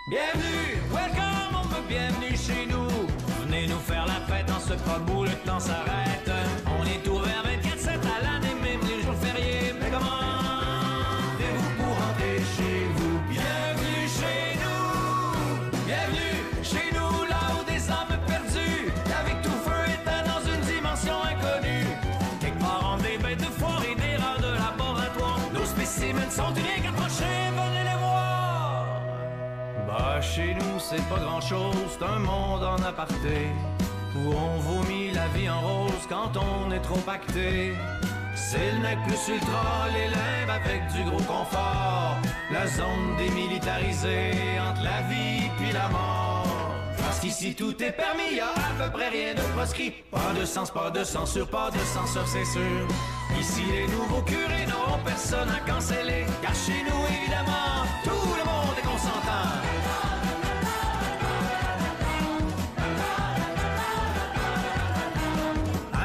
Bienvenue, welcome, bienvenue chez nous. Venez nous faire la fête en ce pub où le temps s'arrête. On est ouvert 24/7 à l'année, même les jours fériés. Mais comment faites-vous pour rentrer chez vous? Bienvenue chez nous. Bienvenue chez nous, là où des âmes perdues, la vie tout feu était dans une dimension inconnue. Quelque part en des bêtes de foire et des rats de laboratoire. Nos spécimens sont uniques, approchez, venez les voir. Bah, chez nous, c'est pas grand-chose, c'est un monde en aparté, où on vomit la vie en rose quand on est trop pacté. C'est le nec plus ultra, les limbes avec du gros confort, la zone démilitarisée entre la vie puis la mort. Parce qu'ici tout est permis, y'a à peu près rien de proscrit. Pas de sens, pas de censure, pas de censure, c'est sûr. Ici les nouveaux curés n'auront personne à canceller, car chez nous évidemment, tout le monde est consentant.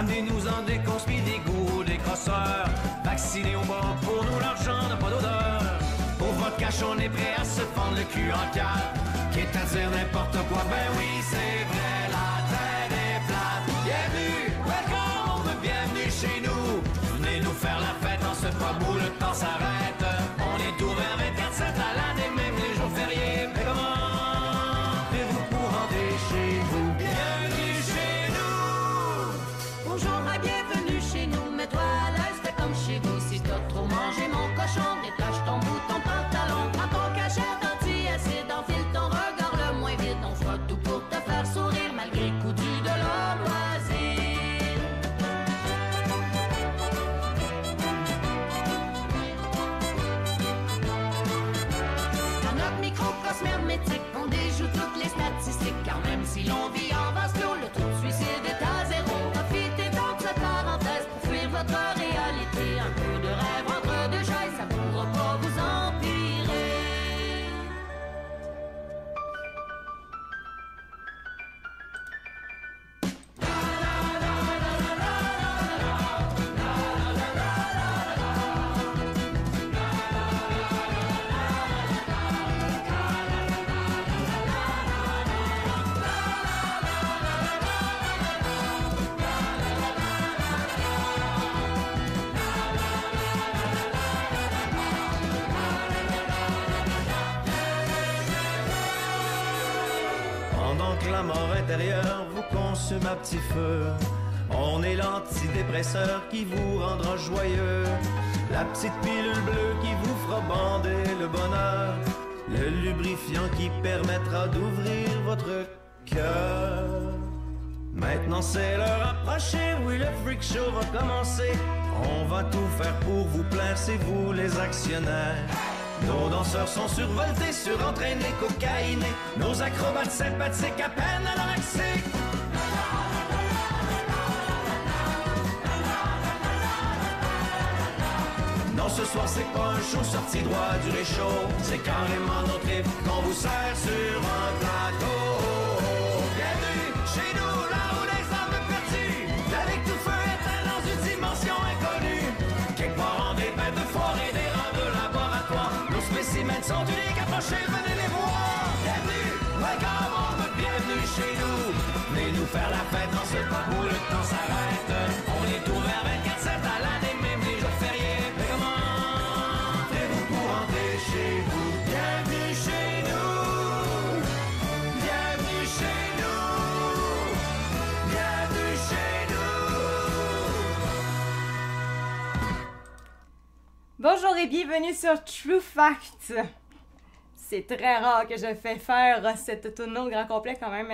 Amenez-nous-en des conspis, des goûts, des crosseurs. Vaccinés au bord, pour nous l'argent n'a pas d'odeur. Pour votre cash, on est prêt à se fendre le cul en quatre. Quitte à dire n'importe quoi, ben oui, c'est vrai, la terre est plate. Bienvenue, welcome, bienvenue chez nous. Venez nous faire la fête en ce pub où le temps s'arrête. On est ouvert 24/7 à l'année, même les jours fériés. Mais comment faites-vous pour rentrer chez vous? Bienvenue chez nous. Bonjour et bienvenue chez nous, mets-toi à l'aise, fais comme chez vous. Si t'as trop mangé mon cochon, détache ton bout, ton pantalon. Prends ton cachet d'anti-acide, enfile ton regard le moins vite. On fera tout pour te faire sourire, malgré le coup dur de leur loisir. Dans notre microcosme hermétique, on déjoue toutes les statistiques. Car même si l'on vit en vase clos, le taux de suicide est à zéro. Profitez donc de cette parenthèse pour fuir votre réalité. Un peu de rêve entre deux chaises, ça pourra pas vous empirer. Pendant que la mort intérieure vous consume à petit feu, on est l'antidépresseur qui vous rendra joyeux, la petite pilule bleue qui vous fera bander le bonheur, le lubrifiant qui permettra d'ouvrir votre cœur. Maintenant c'est l'heure approchée, oui le freak show va commencer. On va tout faire pour vous plaire, c'est vous les actionnaires. Nos danseurs sont survoltés, surentraînés, cocaïnés. Nos acrobates sympathiques à peine anorexiques. Non, ce soir c'est pas un show sorti droit du réchaud. C'est carrément notre trip qu'on vous sert sur un plateau. Bienvenue chez nous, là où les âmes perdues, la vie tout feu est dans une dimension inconnue. Quelque part en des bêtes de foire et des rats de laboratoire. Nos spécimens sont uniques, approchez, venez les voir. Bienvenue, welcome, bienvenue chez nous. Venez nous faire la fête dans ce pub où le temps s'arrête. On est ouvert 24/7 à l'année, même les jours fériés. Mais comment faites-vous pour rentrer chez vous? Bienvenue chez nous. Bienvenue chez nous. Bienvenue chez nous. Bonjour et bienvenue sur True Facts. C'est très rare que je fais faire cette tournée au grand complet quand même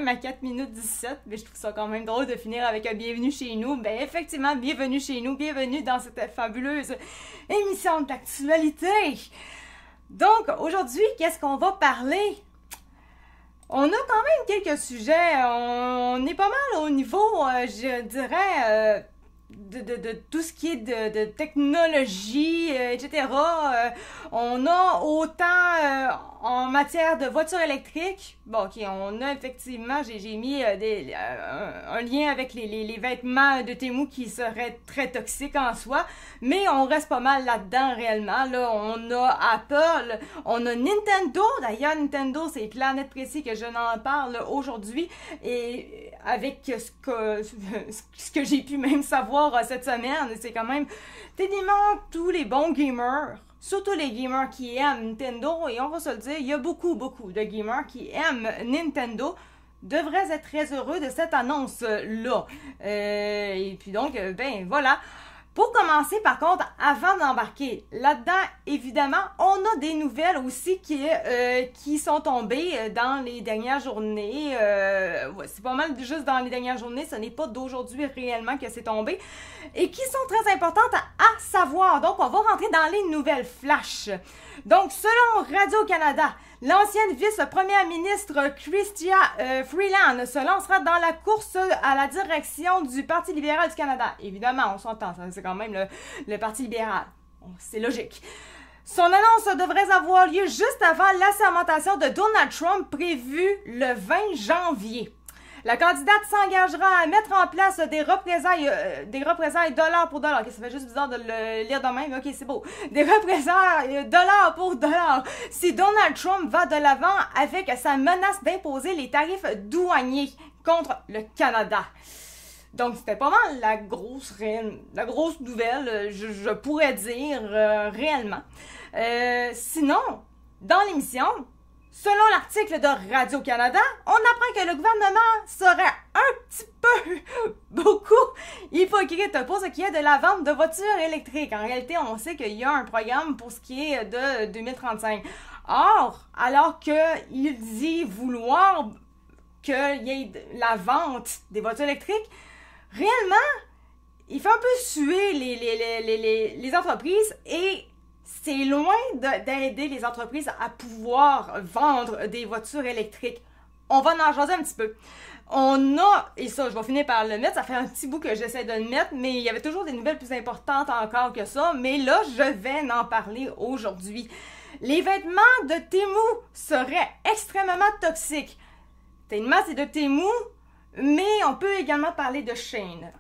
à 4 minutes 17, mais je trouve ça quand même drôle de finir avec un bienvenue chez nous. Ben effectivement, bienvenue chez nous, bienvenue dans cette fabuleuse émission d'actualité. Donc aujourd'hui, qu'est-ce qu'on va parler? On a quand même quelques sujets, on est pas mal au niveau, je dirais, de tout ce qui est de technologie, etc. On a autant en matière de voitures électriques. Bon, ok, on a effectivement, j'ai mis un lien avec les vêtements de Temu qui seraient très toxiques en soi, mais on reste pas mal là-dedans réellement. Là, on a Apple, on a Nintendo. D'ailleurs, Nintendo, c'est Planète Précis que je n'en parle aujourd'hui, et avec ce que j'ai pu même savoir cette semaine, c'est quand même techniquement tous les bons gamers, surtout les gamers qui aiment Nintendo, et on va se le dire, il y a beaucoup de gamers qui aiment Nintendo, devraient être très heureux de cette annonce-là. Et puis donc, ben voilà. Pour commencer, par contre, avant d'embarquer là-dedans, évidemment, on a des nouvelles aussi qui sont tombées dans les dernières journées. C'est pas mal juste dans les dernières journées, ce n'est pas d'aujourd'hui réellement que c'est tombé, et qui sont très importantes à savoir. Donc, on va rentrer dans les nouvelles flash. Donc, selon Radio-Canada, l'ancienne vice-première ministre Chrystia Freeland se lancera dans la course à la direction du Parti libéral du Canada. Évidemment, on s'entend, c'est quand même le Parti libéral. C'est logique. Son annonce devrait avoir lieu juste avant l'assermentation de Donald Trump prévue le 20 janvier. La candidate s'engagera à mettre en place des représailles dollar pour dollar. Okay, ça fait juste bizarre de le lire de même, mais ok, c'est beau. Des représailles dollar pour dollar si Donald Trump va de l'avant avec sa menace d'imposer les tarifs douaniers contre le Canada. Donc, c'était pas mal la grosse nouvelle, je pourrais dire, réellement. Sinon, dans l'émission, selon l'article de Radio-Canada, on apprend que le gouvernement serait un petit peu, beaucoup hypocrite pour ce qui est de la vente de voitures électriques. En réalité, on sait qu'il y a un programme pour ce qui est de 2035. Or, alors qu'il dit vouloir qu'il y ait la vente des voitures électriques, réellement, il fait un peu suer les entreprises, et c'est loin d'aider les entreprises à pouvoir vendre des voitures électriques. On va en jaser un petit peu. On a, et ça, je vais finir par le mettre, ça fait un petit bout que j'essaie de le mettre, mais il y avait toujours des nouvelles plus importantes encore que ça, mais là, je vais en parler aujourd'hui. Les vêtements de Temu seraient extrêmement toxiques. Techniquement, c'est de Temu, mais on peut également parler de Shein.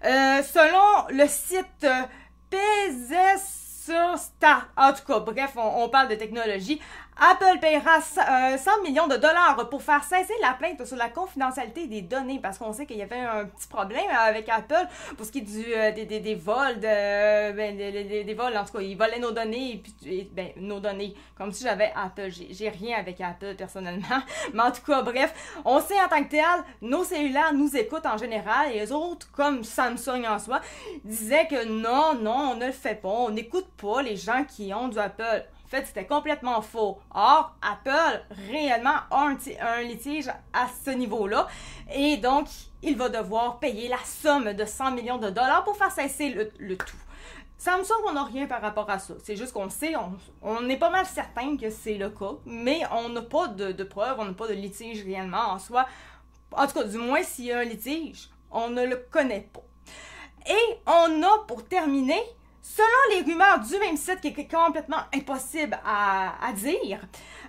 Selon le site Pezessta, en tout cas, bref, on parle de technologie, Apple paiera 100 millions de dollars pour faire cesser la plainte sur la confidentialité des données, parce qu'on sait qu'il y avait un petit problème avec Apple pour ce qui est des vols, des vols, en tout cas, ils volaient nos données, nos données, comme si j'avais Apple. J'ai rien avec Apple personnellement, mais en tout cas, bref, on sait en tant que tel, nos cellulaires nous écoutent en général, et les autres, comme Samsung en soi, disaient que non, on ne le fait pas, on n'écoute pas les gens qui ont du Apple. En fait, c'était complètement faux. Or, Apple, réellement, a un litige à ce niveau-là. Et donc, il va devoir payer la somme de 100 millions de dollars pour faire cesser le tout. Samsung, on n'a rien par rapport à ça. C'est juste qu'on sait, on est pas mal certain que c'est le cas, mais on n'a pas de preuves, on n'a pas de litige réellement en soi. En tout cas, du moins, s'il y a un litige, on ne le connaît pas. Et on a, pour terminer, selon les rumeurs du même site qui est complètement impossible à dire,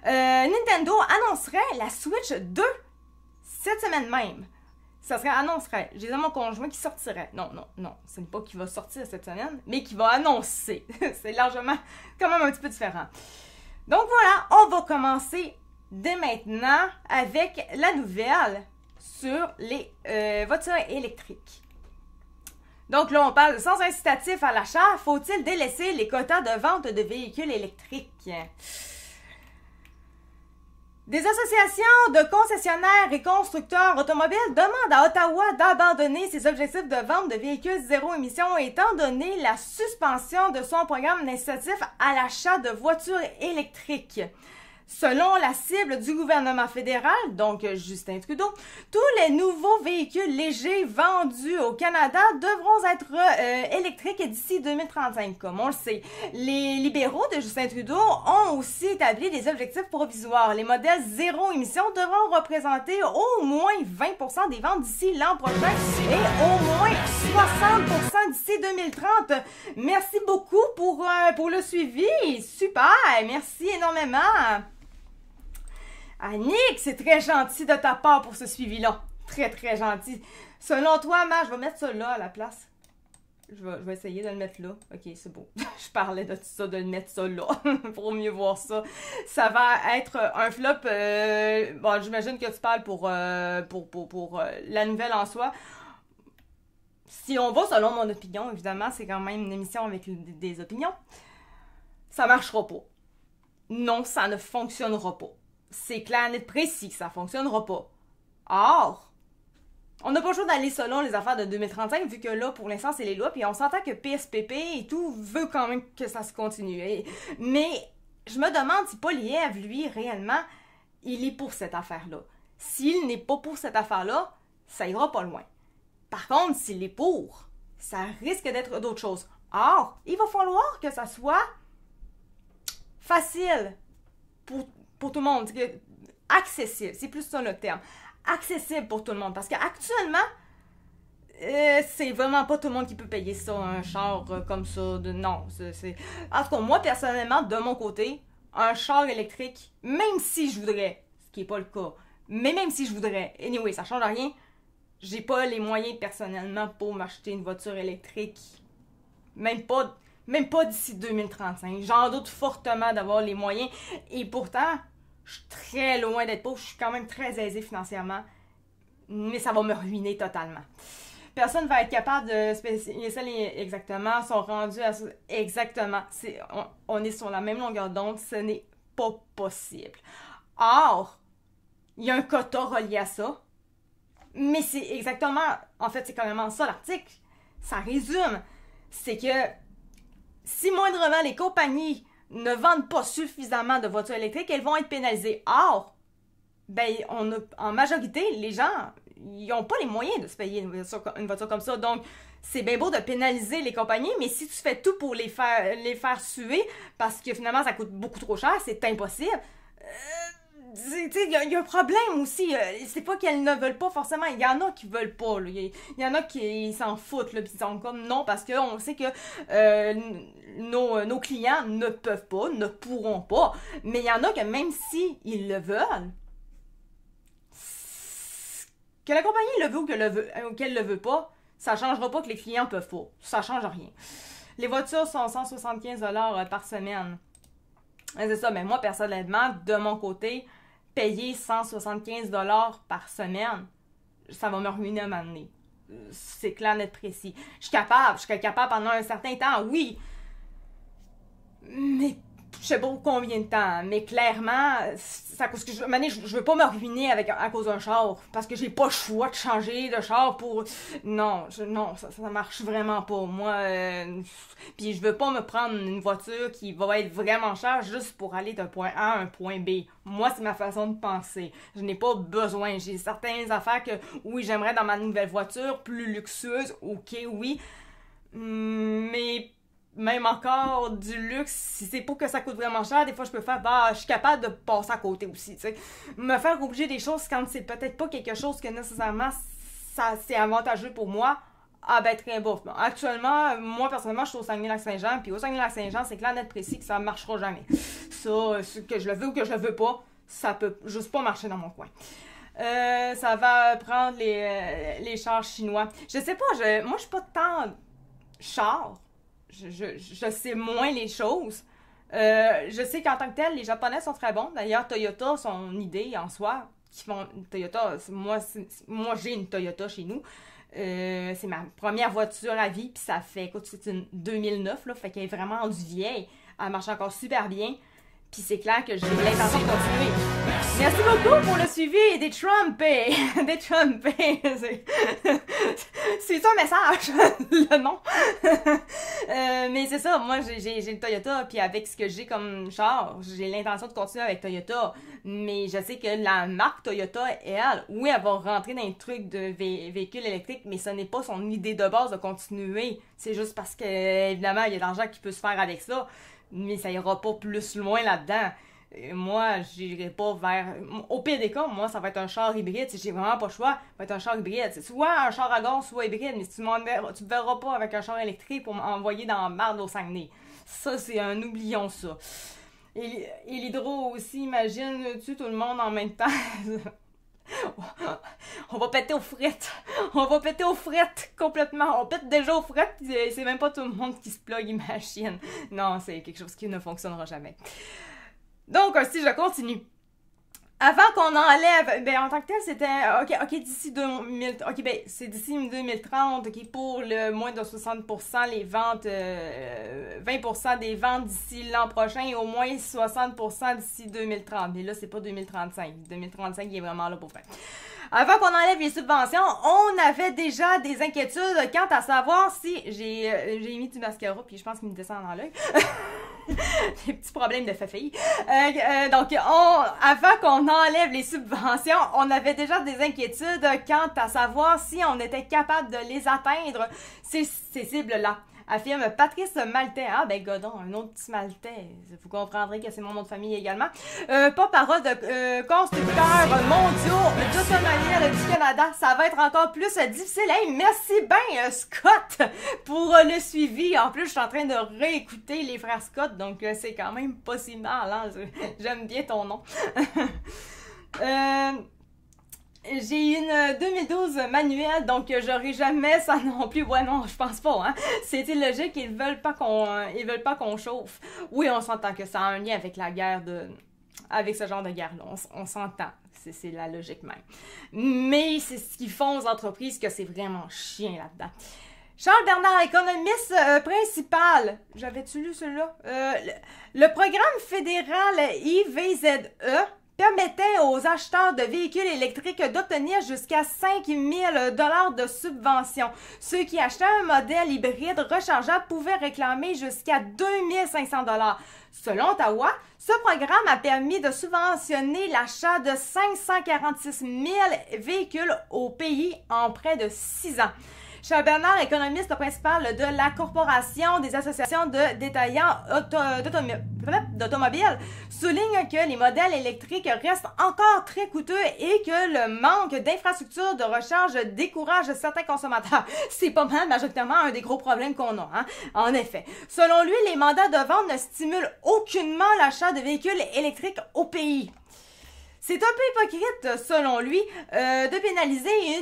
Nintendo annoncerait la Switch 2 cette semaine même. Ça annoncerait. J'ai dit à mon conjoint qui sortirait. Non, ce n'est pas qu'il va sortir cette semaine, mais qu'il va annoncer. C'est largement quand même un petit peu différent. Donc voilà, on va commencer dès maintenant avec la nouvelle sur les voitures électriques. Donc là, on parle sans incitatif à l'achat, faut-il délaisser les quotas de vente de véhicules électriques? Des associations de concessionnaires et constructeurs automobiles demandent à Ottawa d'abandonner ses objectifs de vente de véhicules zéro émission étant donné la suspension de son programme d'incitatif à l'achat de voitures électriques. Selon la cible du gouvernement fédéral, donc Justin Trudeau, tous les nouveaux véhicules légers vendus au Canada devront être électriques d'ici 2035. Comme on le sait, les libéraux de Justin Trudeau ont aussi établi des objectifs provisoires. Les modèles zéro émission devront représenter au moins 20% des ventes d'ici l'an prochain et au moins 60% d'ici 2030. Merci beaucoup pour le suivi. Super, merci énormément. Annick, c'est très gentil de ta part pour ce suivi-là. Très, très gentil. Selon toi, je vais mettre ça là à la place. Je vais essayer de le mettre là. Ok, c'est beau. Je parlais de tout ça, de le mettre ça là, pour mieux voir ça. Ça va être un flop. Bon, j'imagine que tu parles pour la nouvelle en soi. Si on va selon mon opinion, évidemment, c'est quand même une émission avec des opinions. Ça marchera pas. Non, ça ne fonctionnera pas. C'est clair, net, précis que ça fonctionnera pas. Or, on n'a pas le choix d'aller selon les affaires de 2035, vu que là, pour l'instant, c'est les lois, puis on s'entend que PSPP et tout veut quand même que ça se continue. Mais je me demande si Poilievre, lui, réellement, il est pour cette affaire-là. S'il n'est pas pour cette affaire-là, ça ira pas loin. Par contre, s'il est pour, ça risque d'être d'autres choses. Or, il va falloir que ça soit facile pour tout le monde, accessible, c'est plus ça le terme, accessible pour tout le monde, parce qu'actuellement, c'est vraiment pas tout le monde qui peut payer ça, un char comme ça, non, c'est... En tout cas, moi, personnellement, de mon côté, un char électrique, même si je voudrais, ce qui n'est pas le cas, mais même si je voudrais, anyway, ça change rien, j'ai pas les moyens personnellement pour m'acheter une voiture électrique, même pas d'ici 2035. J'en doute fortement d'avoir les moyens. Et pourtant, je suis très loin d'être pauvre. Je suis quand même très aisée financièrement. Mais ça va me ruiner totalement. Personne ne va être capable de spécifier ça exactement. Sont rendus à... Exactement. On est sur la même longueur d'onde. Ce n'est pas possible. Or, il y a un quota relié à ça. Mais c'est exactement... En fait, c'est carrément ça l'article. Ça résume. C'est que si moindrement les compagnies ne vendent pas suffisamment de voitures électriques, elles vont être pénalisées. Or, en majorité, les gens, ils n'ont pas les moyens de se payer une voiture comme ça. Donc, c'est bien beau de pénaliser les compagnies, mais si tu fais tout pour les faire suer, parce que finalement, ça coûte beaucoup trop cher, c'est impossible. Il y a un problème aussi. C'est pas qu'elles ne veulent pas forcément. Il y en a qui veulent pas. Il y en a qui s'en foutent. Puis ils sont comme non, parce qu'on sait que nos clients ne peuvent pas, ne pourront pas. Mais il y en a que même si ils le veulent, que la compagnie le veut ou qu'elle le veut pas, ça changera pas que les clients peuvent pas. Ça change rien. Les voitures sont 175$ par semaine. C'est ça, mais moi, personnellement, de mon côté, payer 175$ par semaine, ça va me ruiner à un moment donné. C'est clair, net, précis. Je serais capable pendant un certain temps, oui. Mais je sais pas combien de temps. Mais clairement, ça cause que je veux pas me ruiner à cause d'un char. Parce que j'ai pas le choix de changer de char pour... Non, ça marche vraiment pas. Moi, puis je veux pas me prendre une voiture qui va être vraiment chère juste pour aller d'un point A à un point B. Moi, c'est ma façon de penser. Je n'ai pas besoin. J'ai certaines affaires que, oui, j'aimerais dans ma nouvelle voiture, plus luxueuse, ok, oui. Mais... Même encore du luxe, si c'est pas que ça coûte vraiment cher, des fois je peux faire, je suis capable de passer à côté aussi, tu sais. Me faire obliger des choses quand c'est peut-être pas quelque chose que nécessairement c'est avantageux pour moi, très beau. Bon, actuellement, moi personnellement, je suis au Saguenay-Lac-Saint-Jean, puis au Saguenay-Lac-Saint-Jean, c'est clair, net, précis que ça marchera jamais. Ça, que je le veux ou que je le veux pas, ça peut juste pas marcher dans mon coin. Ça va prendre les chars chinois. Je sais pas, moi je suis pas tant char. Je sais moins les choses. Je sais qu'en tant que tel, les Japonais sont très bons. D'ailleurs, Toyota, son idée en soi, Toyota, moi j'ai une Toyota chez nous. C'est ma première voiture à vie, puis ça fait, écoute, c'est une 2009, là, fait qu'elle est vraiment rendue vieille. Elle marche encore super bien. Puis c'est clair que j'ai l'intention de continuer. Merci beaucoup pour le suivi des Trumpés. Des Trumpés. C'est ça un message, le nom. Mais c'est ça, moi j'ai le Toyota, puis avec ce que j'ai comme char, j'ai l'intention de continuer avec Toyota. Mais je sais que la marque Toyota, elle, oui, elle va rentrer dans les trucs de véhicules électriques, mais ce n'est pas son idée de base de continuer. C'est juste parce que, évidemment, il y a de l'argent qui peut se faire avec ça, mais ça ira pas plus loin là-dedans. Moi, j'irai pas vers... Au pire des cas, moi, ça va être un char hybride. Si j'ai vraiment pas le choix, ça va être un char hybride. C'est soit un char à gaz, soit hybride. Mais si tu me verras pas avec un char électrique pour m'envoyer dans la marde au Saguenay. Ça, c'est un oublions ça. Et l'hydro aussi, imagine-tu tout le monde en même temps? On va péter aux frites. On va péter aux frites complètement. On pète déjà aux frites. C'est même pas tout le monde qui se plug, imagine. Non, c'est quelque chose qui ne fonctionnera jamais. Donc, si je continue. Avant qu'on enlève, ben en tant que tel, c'était, ok, d'ici 2000, ok, ben c'est d'ici 2030, ok, pour le moins de 60%, les ventes, 20% des ventes d'ici l'an prochain et au moins 60% d'ici 2030. Mais là, c'est pas 2035. 2035, il est vraiment là pour faire. Avant qu'on enlève les subventions, on avait déjà des inquiétudes quant à savoir si... J'ai mis du mascara, puis je pense qu'il me descend dans l'œil. Des petits problèmes de fafille. Donc, avant qu'on enlève les subventions, on avait déjà des inquiétudes quant à savoir si on était capable de les atteindre, ces cibles-là. Affirme Patrice Maltais. Ah, ben, godon, un autre petit Maltais. Vous comprendrez que c'est mon nom de famille également. Porte-parole de constructeurs mondiaux d'automobile du Canada. Ça va être encore plus difficile. Hey, merci bien, Scott, pour le suivi. En plus, je suis en train de réécouter les frères Scott, donc c'est quand même pas si mal, hein? J'aime bien ton nom. J'ai une 2012 manuelle, donc j'aurai jamais ça non plus. Ouais, non, je pense pas, hein. C'est illogique, ils veulent pas qu'on chauffe. Oui, on s'entend que ça a un lien avec la guerre avec ce genre de guerre-là. On s'entend. C'est la logique même. Mais c'est ce qu'ils font aux entreprises que c'est vraiment chiant là-dedans. Charles Bernard, économiste principal. J'avais-tu lu celui-là? Le programme fédéral IVZE permettait aux acheteurs de véhicules électriques d'obtenir jusqu'à 5 000 $ de subvention. Ceux qui achetaient un modèle hybride rechargeable pouvaient réclamer jusqu'à 2 500 $. Selon Ottawa, ce programme a permis de subventionner l'achat de 546 000 véhicules au pays en près de 6 ans. Charles Bernard, économiste principal de la Corporation des associations de détaillants d'automobiles, souligne que les modèles électriques restent encore très coûteux et que le manque d'infrastructures de recharge décourage certains consommateurs. C'est pas mal majoritairement un des gros problèmes qu'on a, hein? En effet. Selon lui, les mandats de vente ne stimulent aucunement l'achat de véhicules électriques au pays. C'est un peu hypocrite, selon lui, de pénaliser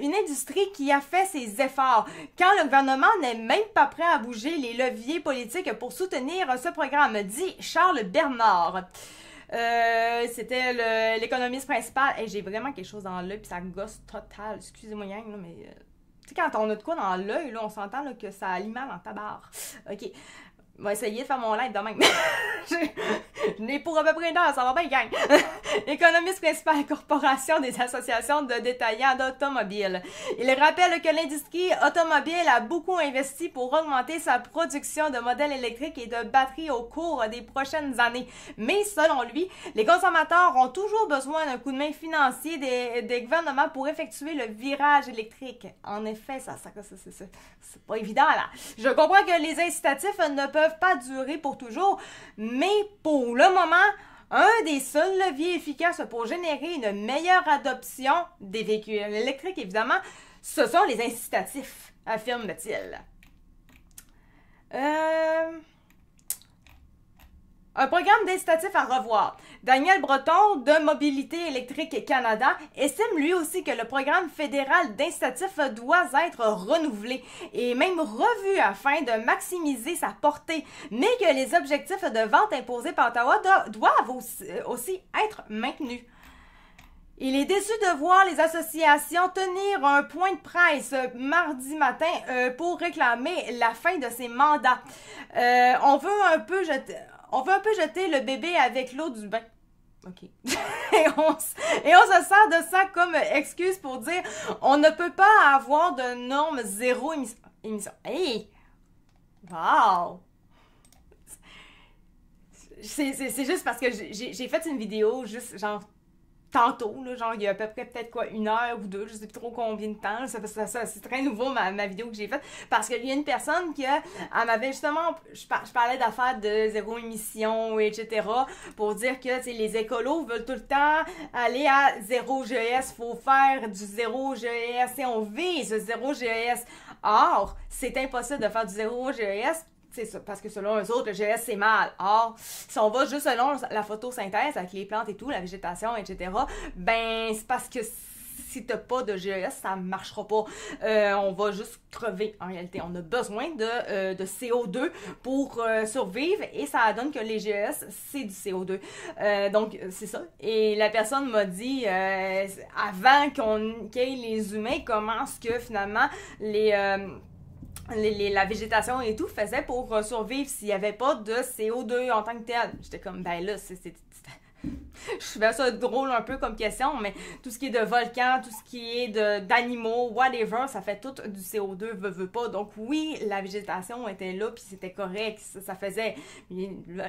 une industrie qui a fait ses efforts, quand le gouvernement n'est même pas prêt à bouger les leviers politiques pour soutenir ce programme, dit Charles Bernard. C'était l'économiste principal. Hey, j'ai vraiment quelque chose dans l'œil, puis ça gosse total. Excusez-moi, Yang, là, mais... tu sais, quand on a de quoi dans l'œil, là, on s'entend là, que ça alimente dans ta barre. OK. Je vais essayer de faire mon live de même. Je n'ai pour à peu près une heure, ça va bien, gang. Économiste principal à la Corporation des associations de détaillants d'automobiles. Il rappelle que l'industrie automobile a beaucoup investi pour augmenter sa production de modèles électriques et de batteries au cours des prochaines années. Mais selon lui, les consommateurs ont toujours besoin d'un coup de main financier des gouvernements pour effectuer le virage électrique. En effet, c'est pas évident, là. Je comprends que les incitatifs ne peuvent pas durer pour toujours, mais pour le moment, un des seuls leviers efficaces pour générer une meilleure adoption des véhicules électriques, évidemment, ce sont les incitatifs, affirme-t-il. Un programme d'incitatifs à revoir. Daniel Breton de Mobilité électrique Canada estime lui aussi que le programme fédéral d'incitatifs doit être renouvelé et même revu afin de maximiser sa portée, mais que les objectifs de vente imposés par Ottawa doivent aussi être maintenus. Il est déçu de voir les associations tenir un point de presse mardi matin pour réclamer la fin de ces mandats. On veut un peu on veut un peu jeter le bébé avec l'eau du bain. OK. et on se sert de ça comme excuse pour dire on ne peut pas avoir de norme zéro émission. Hey! Wow! C'est juste parce que j'ai fait une vidéo juste genre tantôt, là, genre il y a à peu près peut-être quoi, 1 heure ou 2, je sais plus trop combien de temps, c'est très nouveau ma vidéo que j'ai faite, parce qu'il y a une personne qui elle m'avait justement, je parlais d'affaires de zéro émission, etc., pour dire que les écolos veulent tout le temps aller à zéro GES, faut faire du zéro GES, et on vise zéro GES. Or, c'est impossible de faire du zéro GES, c'est ça, parce que selon eux autres, le GES, c'est mal. Or, si on va juste selon la photosynthèse avec les plantes et tout, la végétation, etc., ben, c'est parce que si t'as pas de GES, ça marchera pas. On va juste crever, en réalité. On a besoin de CO2 pour survivre, et ça donne que les GES, c'est du CO2. Donc, c'est ça. Et la personne m'a dit, avant qu'il y ait les humains, comment est-ce que, finalement, la végétation et tout faisait pour survivre s'il n'y avait pas de CO2 en tant que tel. J'étais comme, ben là, je trouvais ça drôle un peu comme question, mais tout ce qui est de volcans, tout ce qui est d'animaux, whatever, ça fait tout du CO2, veut pas. Donc oui, la végétation était là, puis c'était correct, ça faisait.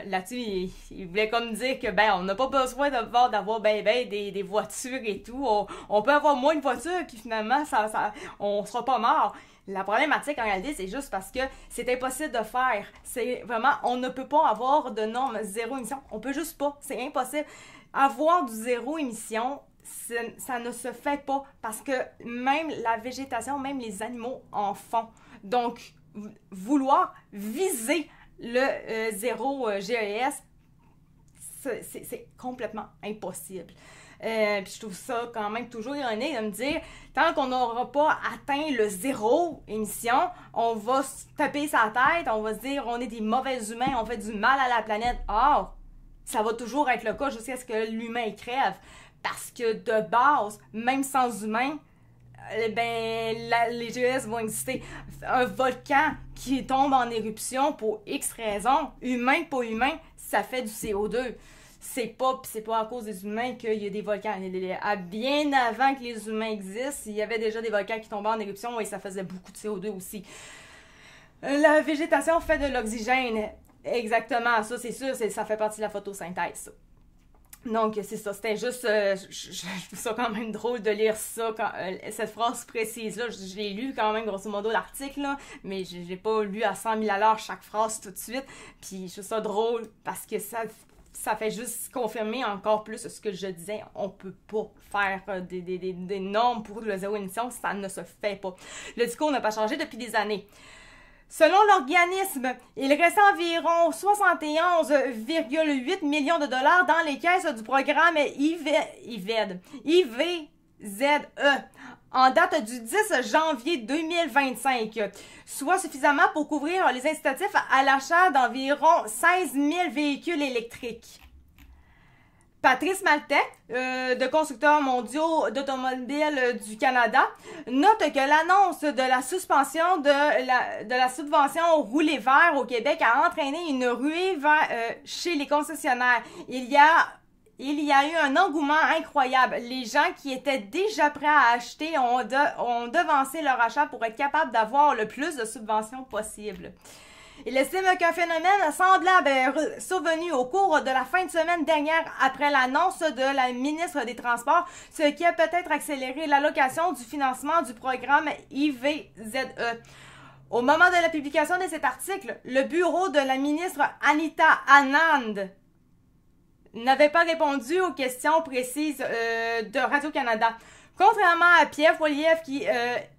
Là-dessus, il voulait comme dire que, ben, on n'a pas besoin d'avoir des voitures et tout. On peut avoir moins de voitures, puis finalement, on sera pas mort. La problématique, en réalité, c'est juste parce que c'est impossible de faire. C'est vraiment, on ne peut pas avoir de norme zéro émission. On peut juste pas. C'est impossible. Avoir du zéro émission, ça ne se fait pas parce que même la végétation, même les animaux en font. Donc, vouloir viser le zéro GES, c'est complètement impossible. Puis je trouve ça quand même toujours ironique de me dire, tant qu'on n'aura pas atteint le zéro émission, on va se taper sa tête, on va se dire on est des mauvais humains, on fait du mal à la planète. Or, ça va toujours être le cas jusqu'à ce que l'humain crève. Parce que de base, même sans humain, les GES vont exister. Un volcan qui tombe en éruption pour X raisons, humain, pas humain, ça fait du CO2. C'est pas à cause des humains qu'il y a des volcans. Bien avant que les humains existent, il y avait déjà des volcans qui tombaient en éruption et ça faisait beaucoup de CO2 aussi. La végétation fait de l'oxygène. Exactement, ça c'est sûr, ça fait partie de la photosynthèse, ça. Donc, c'est ça, c'était juste, je trouve ça quand même drôle de lire ça, cette phrase précise-là, je l'ai lu quand même, grosso modo, l'article, là, mais je l'ai pas lu à 100 000 à l'heure chaque phrase tout de suite, puis je trouve ça drôle parce que ça fait juste confirmer encore plus ce que je disais, on peut pas faire des normes pour le zéro émission, ça ne se fait pas. Le discours n'a pas changé depuis des années. Selon l'organisme, il reste environ 71,8 millions de dollars dans les caisses du programme IVZE en date du 10 janvier 2025, soit suffisamment pour couvrir les incitatifs à l'achat d'environ 16 000 véhicules électriques. Patrice Maltais, de Constructeurs mondiaux d'automobiles du Canada, note que l'annonce de la suspension de la subvention roulé vert au Québec a entraîné une ruée chez les concessionnaires. Il y a eu un engouement incroyable. Les gens qui étaient déjà prêts à acheter ont devancé leur achat pour être capables d'avoir le plus de subventions possible. Il estime qu'un phénomène semblable est survenu au cours de la fin de semaine dernière après l'annonce de la ministre des Transports, ce qui a peut-être accéléré l'allocation du financement du programme IVZE. Au moment de la publication de cet article, le bureau de la ministre Anita Anand n'avait pas répondu aux questions précises de Radio-Canada. Contrairement à Pierre Poilievre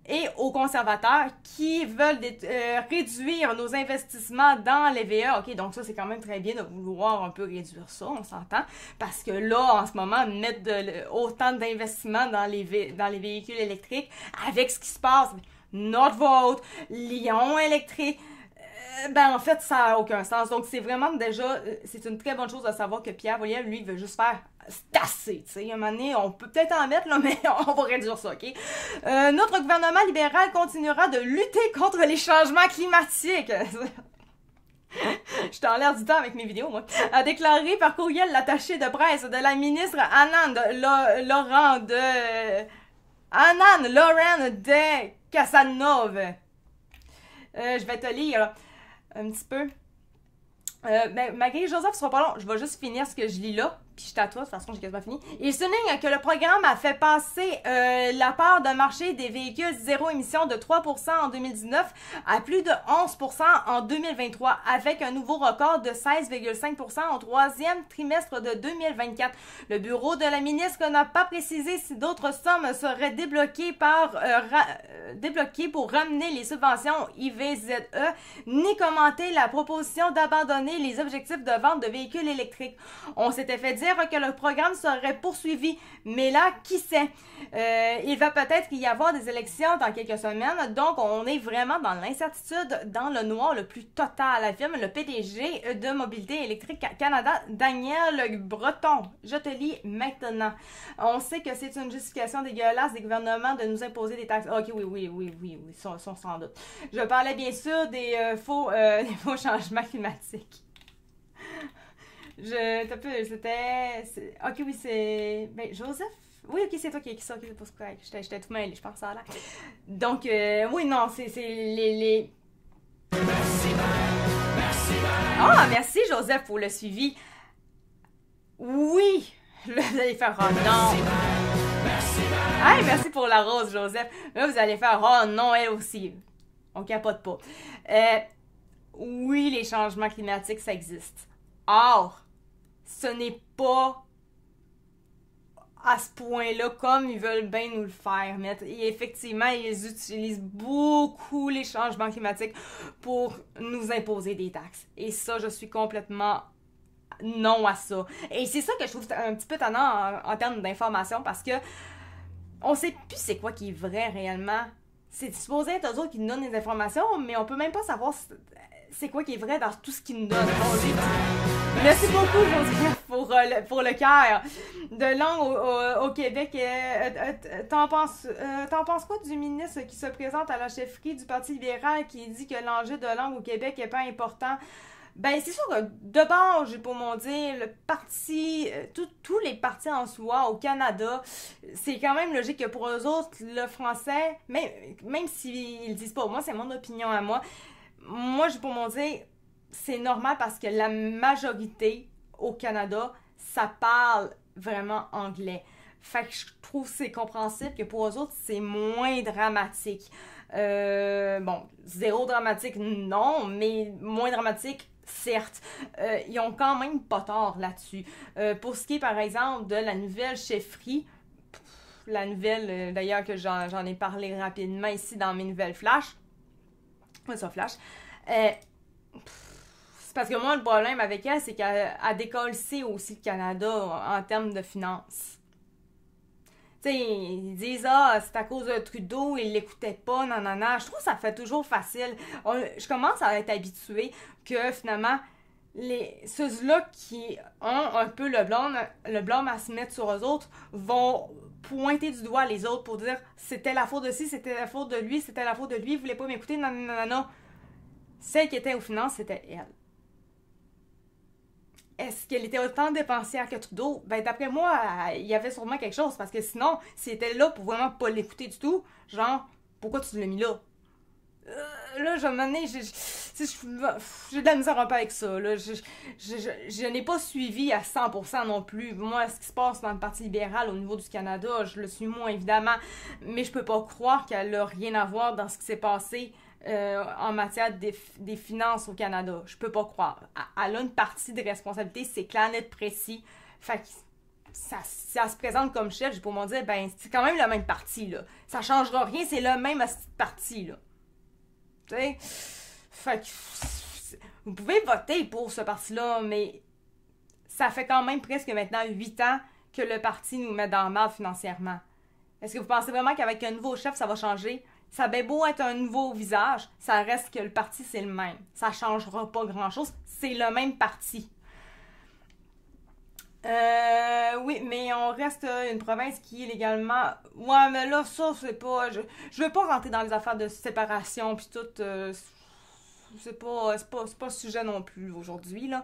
et aux conservateurs qui veulent réduire nos investissements dans les VE. OK, donc ça, c'est quand même très bien de vouloir un peu réduire ça, on s'entend. Parce que là, en ce moment, mettre autant d'investissements dans les véhicules électriques, avec ce qui se passe, Nordvolt, Lyon électrique, en fait, ça n'a aucun sens. Donc, c'est vraiment déjà, c'est une très bonne chose de savoir que Pierre Poilievre, lui, veut juste faire tasser, tu sais. À un moment donné, on peut peut-être en mettre, là, mais on va réduire ça, OK? Notre gouvernement libéral continuera de lutter contre les changements climatiques. Je t'enlève du temps avec mes vidéos, moi. A déclaré par courriel l'attaché de presse de la ministre Anand Laurent de Casanova. Je vais te lire un petit peu. Malgré Joseph sera pas long, je vais juste finir ce que je lis là. Puis je t'attends, de toute façon, j'ai quasiment fini. Il souligne que le programme a fait passer la part de marché des véhicules zéro émission de 3% en 2019 à plus de 11% en 2023, avec un nouveau record de 16,5% au troisième trimestre de 2024. Le bureau de la ministre n'a pas précisé si d'autres sommes seraient débloquées pour ramener les subventions IVZE, ni commenter la proposition d'abandonner les objectifs de vente de véhicules électriques. On s'était fait dire que le programme serait poursuivi, mais là, qui sait? Il va peut-être y avoir des élections dans quelques semaines, donc on est vraiment dans l'incertitude, dans le noir le plus total, affirme le PDG de Mobilité électrique Canada, Daniel Breton. Je te lis maintenant. On sait que c'est une justification dégueulasse des gouvernements de nous imposer des taxes. Ok, oui, sans doute. Je parlais bien sûr des faux changements climatiques. Ok, oui, c'est... Ben, Joseph? Oui, ok, c'est toi qui ça, ok, c'est pas correct. J'étais tout mêlée, je pense, ça là. Donc, oui, non, c'est les... Ah, merci, Joseph, pour le suivi. Oui! Là, vous allez faire, oh non! Hey, merci pour la rose, Joseph. Là, vous allez faire, oh non, elle aussi. On capote pas. Oui, les changements climatiques, ça existe. Or, ce n'est pas à ce point-là comme ils veulent bien nous le faire mettre. Et effectivement, ils utilisent beaucoup les changements climatiques pour nous imposer des taxes. Et ça, je suis complètement non à ça. Et c'est ça que je trouve un petit peu tannant en termes d'information, parce que on sait plus c'est quoi qui est vrai réellement. C'est supposé être eux autres qui nous donnent des informations, mais on peut même pas savoir c'est quoi qui est vrai dans tout ce qu'ils nous donnent. Merci beaucoup, Joseph, pour le cœur. De langue au Québec, t'en penses quoi du ministre qui se présente à la chefferie du Parti libéral qui dit que l'enjeu de langue au Québec est pas important? Ben, c'est sûr que de base, j'ai pour mon dire, le parti, tous les partis en soi au Canada, c'est quand même logique que pour eux autres, le français, même s'ils le disent pas, moi, c'est mon opinion à moi. Moi, j'ai pour mon dire, c'est normal parce que la majorité au Canada, ça parle vraiment anglais. Fait que je trouve que c'est compréhensible que pour eux autres, c'est moins dramatique. Bon, zéro dramatique, non, mais moins dramatique, certes. Ils ont quand même pas tort là-dessus. Pour ce qui est, par exemple, de la nouvelle chefferie, la nouvelle, d'ailleurs, que j'en ai parlé rapidement ici dans mes nouvelles flash. Ça, flash. C'est parce que moi, le problème avec elle, c'est qu'elle décolle aussi le Canada en termes de finances. Tu sais, ils disent « Ah, c'est à cause de Trudeau, ils l'écoutaient pas, nanana. » Je trouve que ça fait toujours facile. Je commence à être habituée que, finalement, ceux-là qui ont un peu le blâme à se mettre sur eux autres vont pointer du doigt les autres pour dire « C'était la faute de ci, c'était la faute de lui, c'était la faute de lui, il voulait pas m'écouter, nanana. » Celle qui était aux finances, c'était elle. Est-ce qu'elle était autant dépensière que Trudeau? Ben, d'après moi, il y avait sûrement quelque chose, parce que sinon, s'il était là pour vraiment pas l'écouter du tout, genre, pourquoi tu l'as mis là? Là, je m'en ai, j'ai de la misère un peu avec ça, là. Je n'ai pas suivi à 100% non plus. Moi, ce qui se passe dans le Parti libéral au niveau du Canada, je le suis moins, évidemment, mais je peux pas croire qu'elle n'a rien à voir dans ce qui s'est passé en matière des finances au Canada. Je peux pas croire. Elle a une partie de responsabilité, c'est clair, net, précis. Fait que ça se présente comme chef, j'ai pour m'en dire, ben, c'est quand même le même parti, là. Ça changera rien, c'est le même parti, là. Tu sais? Fait que vous pouvez voter pour ce parti-là, mais ça fait quand même presque maintenant 8 ans que le parti nous met dans le mal financièrement. Est-ce que vous pensez vraiment qu'avec un nouveau chef, ça va changer? Ça a bien beau être un nouveau visage, ça reste que le parti, c'est le même. Ça changera pas grand-chose, c'est le même parti. Oui, mais on reste une province qui est légalement... Ouais, mais là, ça, c'est pas... Je veux pas rentrer dans les affaires de séparation, puis tout... c'est pas le sujet non plus aujourd'hui, là.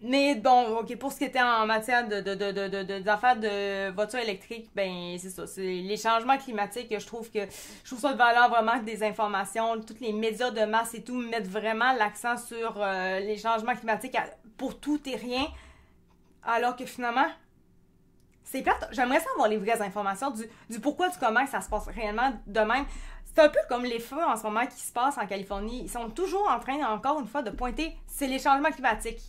Mais bon, ok, pour ce qui était en matière d'affaires de voitures électriques, ben c'est ça, c'est les changements climatiques, je trouve ça de valeur vraiment que des informations, tous les médias de masse et tout mettent vraiment l'accent sur les changements climatiques pour tout et rien, alors que finalement, c'est plate. J'aimerais savoir les vraies informations du pourquoi, du comment ça se passe réellement de même. C'est un peu comme les feux en ce moment qui se passent en Californie. Ils sont toujours en train, encore une fois, de pointer, c'est les changements climatiques.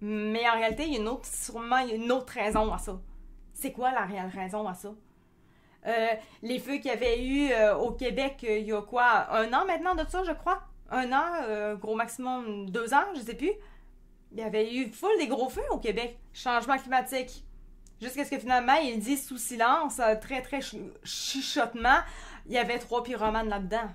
Mais en réalité, il y a une autre raison à ça. C'est quoi la réelle raison à ça? Les feux qu'il y avait eu au Québec il y a quoi? 1 an maintenant de ça, je crois? 1 an, gros maximum 2 ans, je sais plus. Il y avait eu full des gros feux au Québec. Changement climatique. Jusqu'à ce que finalement, ils disent sous silence, très très chuchotement, il y avait 3 pyromanes là-dedans.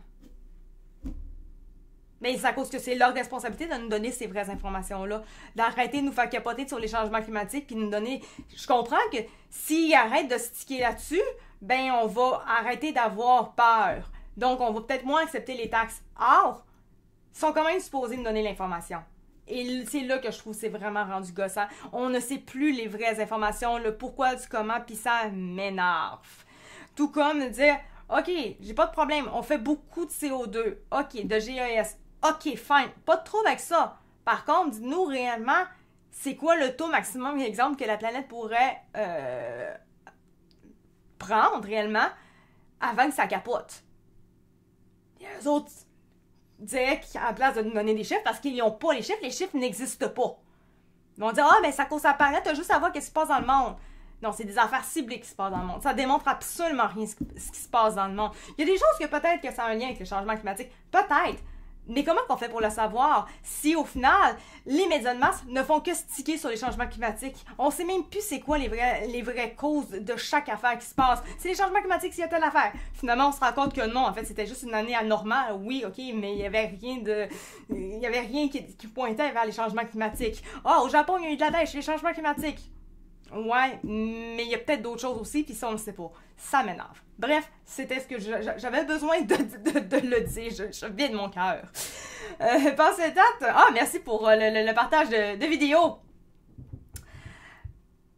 Mais c'est à cause que c'est leur responsabilité de nous donner ces vraies informations-là. D'arrêter de nous faire capoter sur les changements climatiques puis de nous donner... Je comprends que s'ils arrêtent de se tiquer là-dessus, ben on va arrêter d'avoir peur. Donc on va peut-être moins accepter les taxes. Or, ils sont quand même supposés nous donner l'information. Et c'est là que je trouve que c'est vraiment rendu gossant. On ne sait plus les vraies informations, le pourquoi, du comment, puis ça m'énerve. Tout comme de dire, OK, j'ai pas de problème, on fait beaucoup de CO2, OK, de GES, OK, fine, pas de trouble avec ça. Par contre, dites-nous réellement, c'est quoi le taux maximum, exemple, que la planète pourrait prendre réellement avant que ça capote. Il y a eux autres diraient qu'à la place de nous donner des chiffres, parce qu'ils n'ont pas les chiffres n'existent pas. Ils vont dire, ah, ben ça cause la planète, t'as juste à voir ce qui se passe dans le monde. Non, c'est des affaires ciblées qui se passent dans le monde. Ça démontre absolument rien ce qui se passe dans le monde. Il y a des choses que peut-être que ça a un lien avec le changement climatique. Peut-être. Mais comment on fait pour le savoir si, au final, les médias de masse ne font que sticker sur les changements climatiques? On sait même plus c'est quoi les vraies causes de chaque affaire qui se passe. C'est les changements climatiques s'il y a telle affaire. Finalement, on se rend compte que non, en fait, c'était juste une année anormale. Oui, OK, mais il y avait rien qui pointait vers les changements climatiques. Ah, au Japon, il y a eu de la neige, les changements climatiques. Ouais, mais il y a peut-être d'autres choses aussi, puis ça, on ne sait pas. Ça m'énerve. Bref, c'était ce que j'avais besoin de le dire. Je vide mon cœur. Pensez date. Ah, merci pour le partage de vidéos.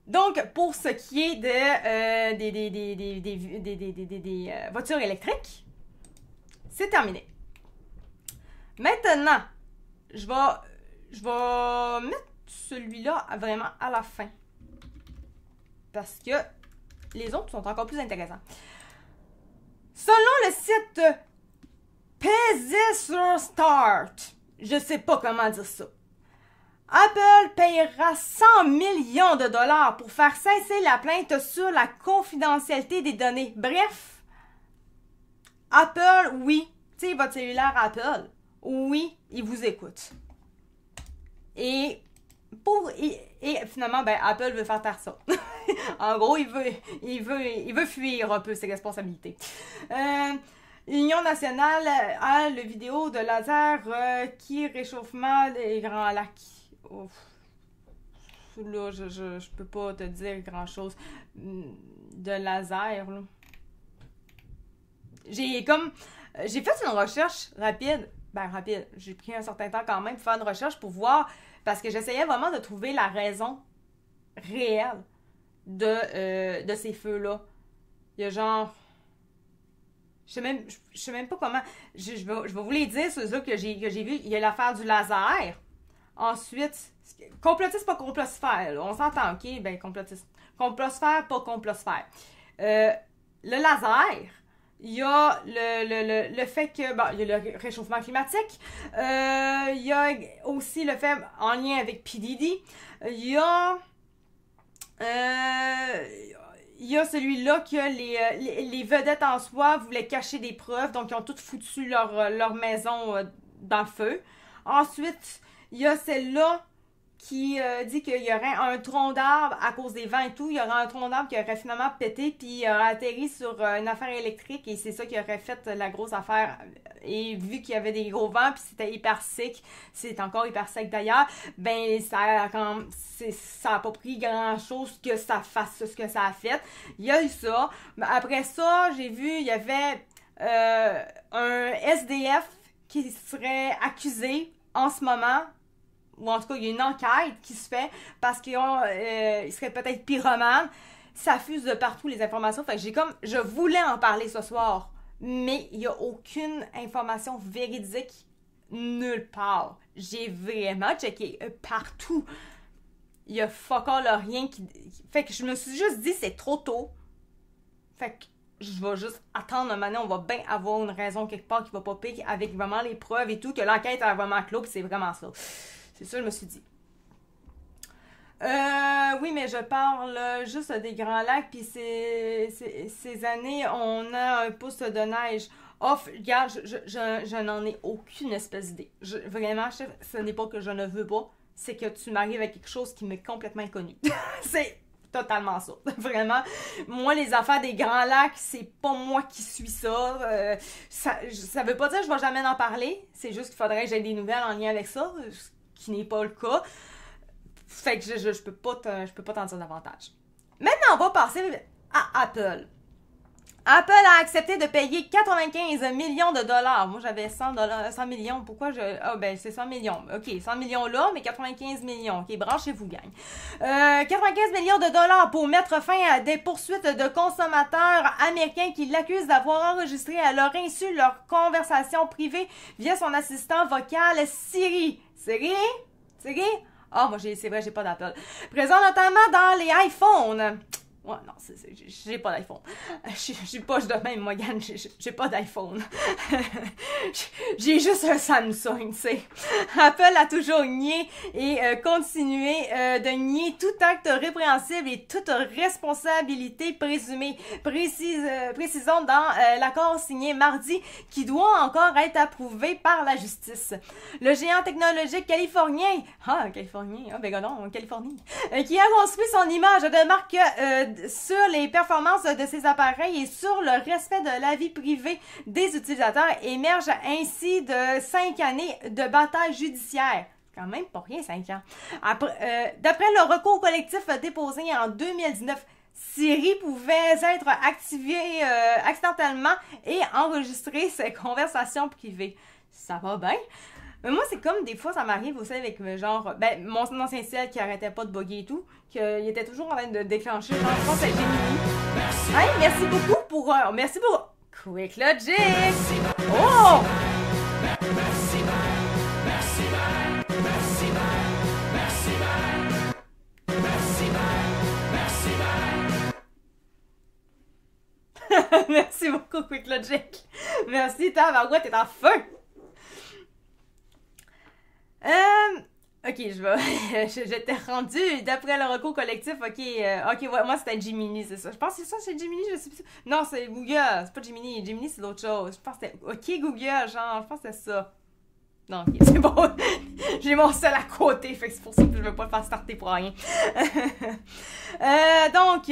Donc, pour ce qui est des voitures électriques, c'est terminé. Maintenant, je vais mettre celui-là vraiment à la fin. Parce que les autres sont encore plus intéressants. Selon le site Pesé sur Start, je sais pas comment dire ça, Apple payera 100 millions de dollars pour faire cesser la plainte sur la confidentialité des données. Bref, Apple, oui, tu sais, votre cellulaire Apple, oui, il vous écoute. Et finalement, ben, Apple veut faire taire ça. En gros, il veut fuir un peu ses responsabilités. L'Union nationale a le vidéo de laser qui réchauffement des Grands Lacs. Ouf. Là, je peux pas te dire grand-chose de laser, là. J'ai fait une recherche rapide. Ben, rapide. J'ai pris un certain temps quand même pour faire une recherche pour voir, parce que j'essayais vraiment de trouver la raison réelle de ces feux-là. Il y a genre... Je sais même pas comment... Je vais vous les dire, ceux-là que j'ai vu. Il y a l'affaire du laser. Ensuite, complotiste, pas complosphère. Là. On s'entend, OK? Ben, complotiste. Complosphère, pas complosphère. Le laser... Il y a le fait que... Bon, il y a le réchauffement climatique. Il y a aussi le fait en lien avec P. Diddy. Il y a celui-là que les vedettes en soi voulaient cacher des preuves. Donc, ils ont toutes foutu leur maison dans le feu. Ensuite, il y a celle-là qui dit qu'il y aurait un tronc d'arbre à cause des vents et tout. Il y aurait un tronc d'arbre qui aurait finalement pété puis il aurait atterri sur une affaire électrique et c'est ça qui aurait fait la grosse affaire. Et vu qu'il y avait des gros vents puis c'était hyper sec, c'est encore hyper sec d'ailleurs, ben ça a pas pris grand-chose que ça fasse ce que ça a fait. Il y a eu ça. Après ça, j'ai vu, il y avait un SDF qui serait accusé en ce moment, ou en tout cas, il y a une enquête qui se fait parce qu'il serait peut-être pyromane. Ça fuse de partout les informations. Fait que je voulais en parler ce soir, mais il n'y a aucune information véridique nulle part. J'ai vraiment checké partout. Il y a fuck all rien qui... Fait que je me suis juste dit, c'est trop tôt. Fait que je vais juste attendre un moment, on va bien avoir une raison quelque part qui va popper avec vraiment les preuves et tout, que l'enquête a vraiment clos, pis c'est vraiment ça. C'est ça, je me suis dit. Oui, mais je parle juste des Grands Lacs, puis ces années, on a un pouce de neige. Off, regarde, je n'en ai aucune espèce d'idée. Vraiment, ce n'est pas que je ne veux pas, c'est que tu m'arrives avec quelque chose qui m'est complètement inconnu. C'est totalement ça. Vraiment, moi, les affaires des Grands Lacs, c'est pas moi qui suis ça. Ça veut pas dire que je vais jamais en parler, c'est juste qu'il faudrait que j'aie des nouvelles en lien avec ça, ce qui n'est pas le cas. Fait que je peux pas t'en dire davantage. Maintenant, on va passer à Apple. Apple a accepté de payer 95 millions de dollars. Moi, j'avais 100 millions. Pourquoi je... Ah, ben, c'est 100 millions. OK, 100 millions là, mais 95 millions. OK, branchez-vous, gang. 95 millions de dollars pour mettre fin à des poursuites de consommateurs américains qui l'accusent d'avoir enregistré à leur insu leur conversation privée via son assistant vocal Siri. Siri? Ah, moi, c'est vrai, j'ai pas d'Apple. Présent notamment dans les iPhones. Ouais, non, j'ai pas d'iPhone. Je suis poche de même, moi, Yann, j'ai pas d'iPhone. J'ai juste un Samsung, tu sais. Apple a toujours nié et continué de nier tout acte répréhensible et toute responsabilité présumée. Précisons dans l'accord signé mardi qui doit encore être approuvé par la justice. Le géant technologique californien, Californie, qui a construit son image de marque sur les performances de ses appareils et sur le respect de la vie privée des utilisateurs émerge ainsi de 5 années de bataille judiciaire. Quand même pas rien, 5 ans. D'après le recours collectif déposé en 2019, Siri pouvait être activée accidentellement et enregistrer ses conversations privées. Ça va bien? Mais moi, c'est comme des fois, ça m'arrive aussi avec genre, mon ancien ciel qui arrêtait pas de bugger et tout, qu'il était toujours en train de déclencher, genre, je pense à Gemini. Hey, merci beaucoup pour Quick Logic! Oh! Merci beaucoup, Quick Logic! Merci, tabarouette, t'es en feu! Ok, j'étais rendue d'après le recours collectif. Ok, ouais, moi c'était Gemini, c'est ça. Je pense que c'est ça, c'est Gemini, je sais plus. Non, c'est Google, c'est pas Gemini. Gemini, c'est d'autres chose. Je pense que c'était OK Google, genre, je pense que c'était ça. Non, ok, c'est bon. J'ai mon sel à côté, fait que c'est pour ça que je veux pas le faire starter pour rien. Donc,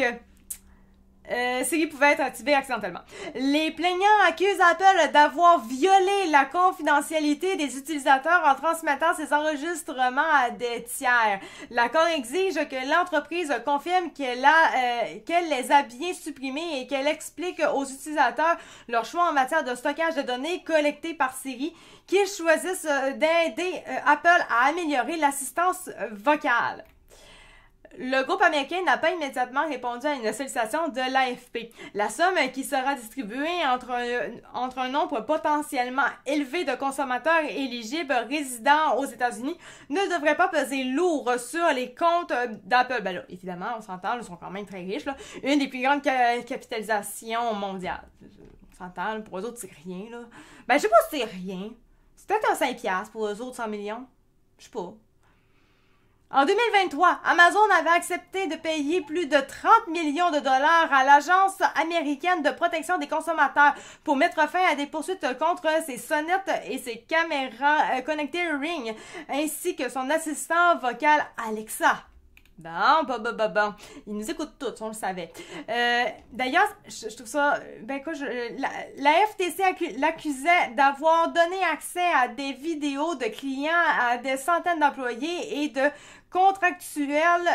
Siri pouvait être activé accidentellement. Les plaignants accusent Apple d'avoir violé la confidentialité des utilisateurs en transmettant ces enregistrements à des tiers. L'accord exige que l'entreprise confirme qu'elle les a bien supprimés et qu'elle explique aux utilisateurs leur choix en matière de stockage de données collectées par Siri, qu'ils choisissent d'aider Apple à améliorer l'assistance vocale. Le groupe américain n'a pas immédiatement répondu à une sollicitation de l'AFP. La somme qui sera distribuée entre un nombre potentiellement élevé de consommateurs éligibles résidant aux États-Unis ne devrait pas peser lourd sur les comptes d'Apple. Ben là, évidemment, on s'entend, ils sont quand même très riches, là. Une des plus grandes capitalisations mondiales. On s'entend, pour eux autres, c'est rien, là. Ben, je sais pas si c'est rien. C'est peut-être un 5$ pour eux autres, 100 millions. Je sais pas. En 2023, Amazon avait accepté de payer plus de 30 millions de dollars à l'Agence américaine de protection des consommateurs pour mettre fin à des poursuites contre ses sonnettes et ses caméras connectées Ring, ainsi que son assistant vocal Alexa. Bon. Ils nous écoutent tous, on le savait. D'ailleurs, je trouve ça... la FTC l'accusait d'avoir donné accès à des vidéos de clients à des centaines d'employés et de contractuels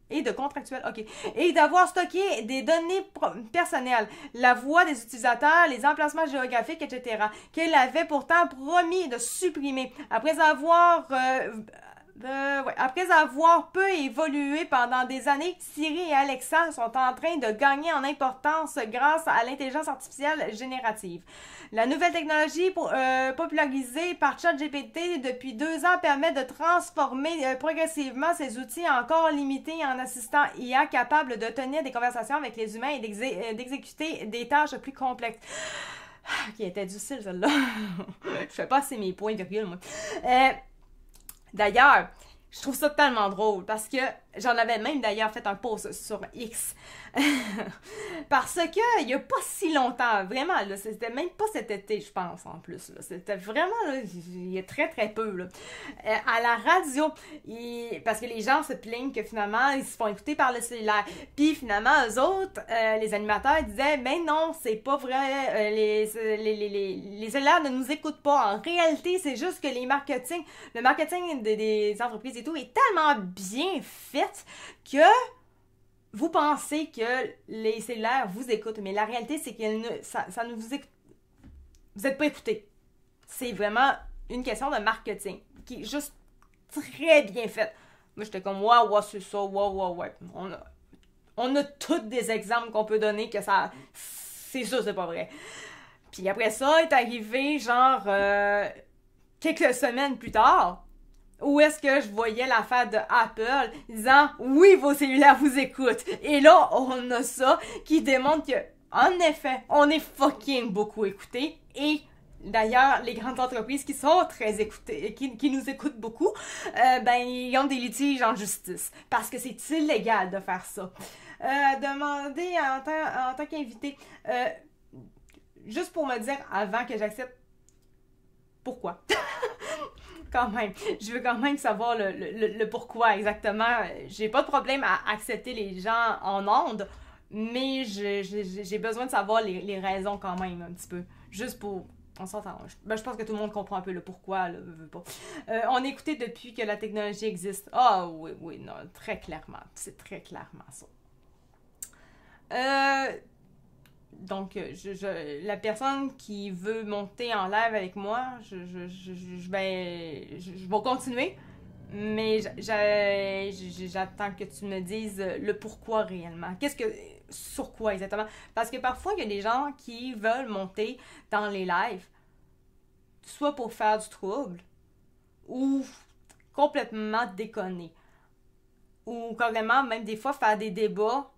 et et de contractuels, ok, et d'avoir stocké des données personnelles, la voix des utilisateurs, les emplacements géographiques, etc., qu'elle avait pourtant promis de supprimer. Après avoir peu évolué pendant des années, Siri et Alexa sont en train de gagner en importance grâce à l'intelligence artificielle générative. La nouvelle technologie popularisée par ChatGPT depuis 2 ans permet de transformer progressivement ces outils encore limités en assistant IA capable de tenir des conversations avec les humains et d'exécuter des tâches plus complexes. Qui était difficile, celle-là. Je fais pas assez mes points virgule, moi. D'ailleurs, je trouve ça tellement drôle parce que j'en avais même d'ailleurs fait un post sur X. Parce que il y a pas si longtemps, vraiment, là, c'était même pas cet été, je pense, en plus. Là, c'était vraiment, là, il y a très très peu. Là. À la radio, parce que les gens se plaignent que finalement, ils se font écouter par le cellulaire. Puis finalement, eux autres, les animateurs disaient, ben non, c'est pas vrai, les cellulaires ne nous écoutent pas. En réalité, c'est juste que le marketing des entreprises et tout est tellement bien fait que vous pensez que les cellulaires vous écoutent, mais la réalité, c'est que ça ne vous écoute. Vous n'êtes pas écouté. C'est vraiment une question de marketing qui est juste très bien faite. Moi, j'étais comme, ouais, c'est ça, ouais. On a tous des exemples qu'on peut donner que ça... C'est ça, c'est pas vrai. Puis après ça, est arrivé, genre, quelques semaines plus tard, où est-ce que je voyais l'affaire de Apple disant « Oui, vos cellulaires vous écoutent ». Et là, on a ça qui démontre que, en effet, on est fucking beaucoup écoutés. Et d'ailleurs, les grandes entreprises qui sont très écoutées, qui nous écoutent beaucoup, ils ont des litiges en justice. Parce que c'est illégal de faire ça. Demander en tant qu'invité, juste pour me dire avant que j'accepte pourquoi. Quand même. Je veux quand même savoir le pourquoi exactement. J'ai pas de problème à accepter les gens en ondes, mais j'ai besoin de savoir les raisons quand même un petit peu. Juste pour... On s'entend. Je pense que tout le monde comprend un peu le pourquoi, là, pas. On est écouté depuis que la technologie existe. Ah oui, non, très clairement. C'est très clairement ça. Donc, la personne qui veut monter en live avec moi, je vais continuer, mais j'attends que tu me dises le pourquoi réellement. Sur quoi exactement? Parce que parfois, il y a des gens qui veulent monter dans les lives, soit pour faire du trouble, ou complètement déconner, ou carrément, même des fois, faire des débats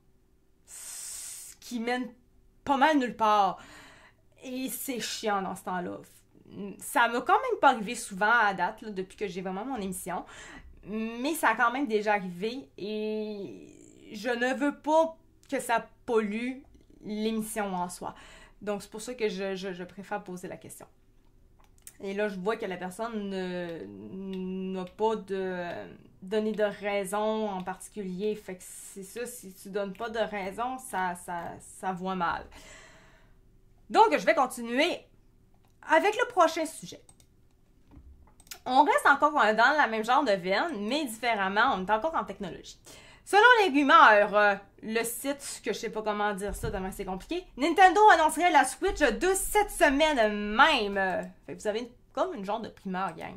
qui mènent pas mal nulle part. Et c'est chiant dans ce temps-là. Ça m'a quand même pas arrivé souvent à date, là, depuis que j'ai vraiment mon émission. Mais ça a quand même déjà arrivé. Et je ne veux pas que ça pollue l'émission en soi. Donc c'est pour ça que je préfère poser la question. Et là, je vois que la personne n'a pas donné de raison en particulier. Fait que c'est ça, si tu donnes pas de raison, ça voit mal. Donc, je vais continuer avec le prochain sujet. On reste encore dans la même genre de veine, mais différemment, on est encore en technologie. Selon les rumeurs, le site, que je sais pas comment dire ça, tellement c'est compliqué, Nintendo annoncerait la Switch 2 cette semaine même. Fait que vous avez comme une genre de primeur, gang.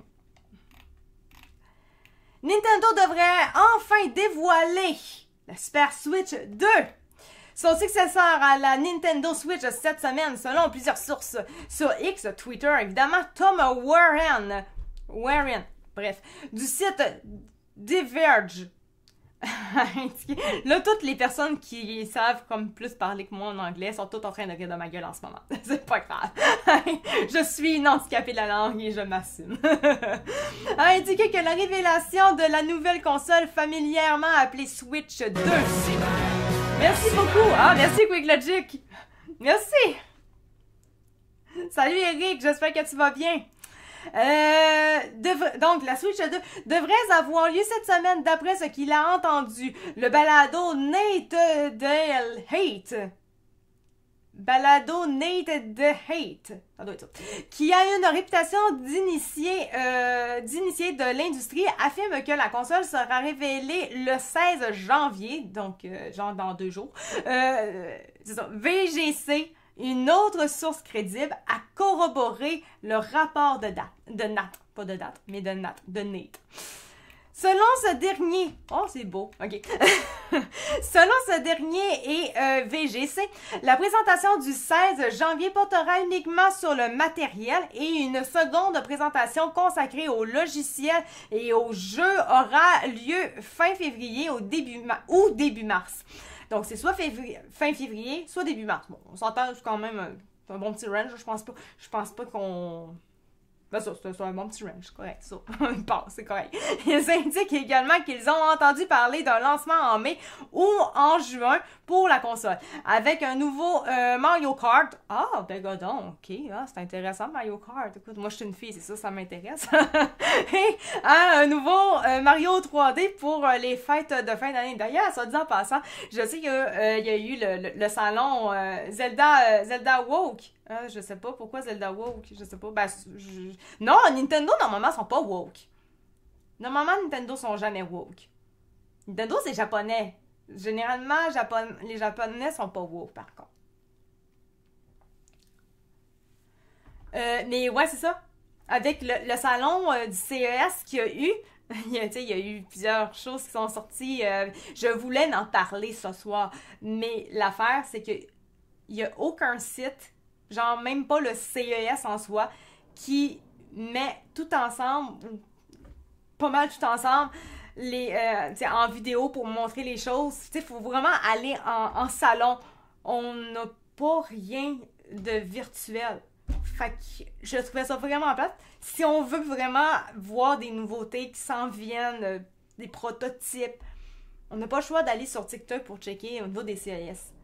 Nintendo devrait enfin dévoiler la Super Switch 2, son successeur à la Nintendo Switch cette semaine, selon plusieurs sources. Sur X, Twitter, évidemment, Tom Warren, bref, du site Diverge. Là, toutes les personnes qui savent comme plus parler que moi en anglais sont toutes en train de rire de ma gueule en ce moment. C'est pas grave. Je suis une handicapée de la langue et je m'assume. A indiqué que la révélation de la nouvelle console familièrement appelée Switch 2. Merci beaucoup. Ah, merci QuickLogic. Merci. Salut Eric, j'espère que tu vas bien. Donc, la Switch 2 devrait avoir lieu cette semaine d'après ce qu'il a entendu. Le balado Nate Dale Hate. balado Nate the Hate, ça doit être ça, qui a une réputation d'initié de l'industrie, affirme que la console sera révélée le 16 janvier, donc genre dans 2 jours. C'est ça, VGC, une autre source crédible, a corroboré le rapport de Nate. Selon ce dernier, oh c'est beau, ok. Selon ce dernier et VGC, la présentation du 16 janvier portera uniquement sur le matériel et une seconde présentation consacrée au logiciel et au jeu aura lieu fin février ou début mars. Donc c'est soit fin février, soit début mars. Bon, on s'entend quand même un bon petit range, je pense pas qu'on... Ben ça, c'est un bon petit range, correct, ça. Il passe, c'est correct. Ils indiquent également qu'ils ont entendu parler d'un lancement en mai ou en juin pour la console, avec un nouveau Mario Kart. Ah, ben godon, ok, c'est intéressant Mario Kart. Écoute, moi je suis une fille, c'est ça m'intéresse. Et un nouveau Mario 3D pour les fêtes de fin d'année. D'ailleurs, ça dit en passant, je sais qu'il y a eu le salon Zelda Woke. Je sais pas pourquoi Zelda woke, je sais pas. Non, Nintendo, normalement, sont pas woke. Normalement, Nintendo sont jamais woke. Nintendo, c'est japonais. Généralement, les japonais sont pas woke, par contre. Mais ouais, c'est ça. Avec le salon du CES qu'il y a eu, il y a eu plusieurs choses qui sont sorties. Je voulais en parler ce soir. Mais l'affaire, c'est que il y a aucun site, genre même pas le CES en soi, qui met tout ensemble, ou pas mal tout ensemble, en vidéo pour montrer les choses. Il faut vraiment aller en salon. On n'a pas rien de virtuel. Fait que je trouvais ça vraiment plate. Si on veut vraiment voir des nouveautés qui s'en viennent, des prototypes, on n'a pas le choix d'aller sur TikTok pour checker au niveau des CES.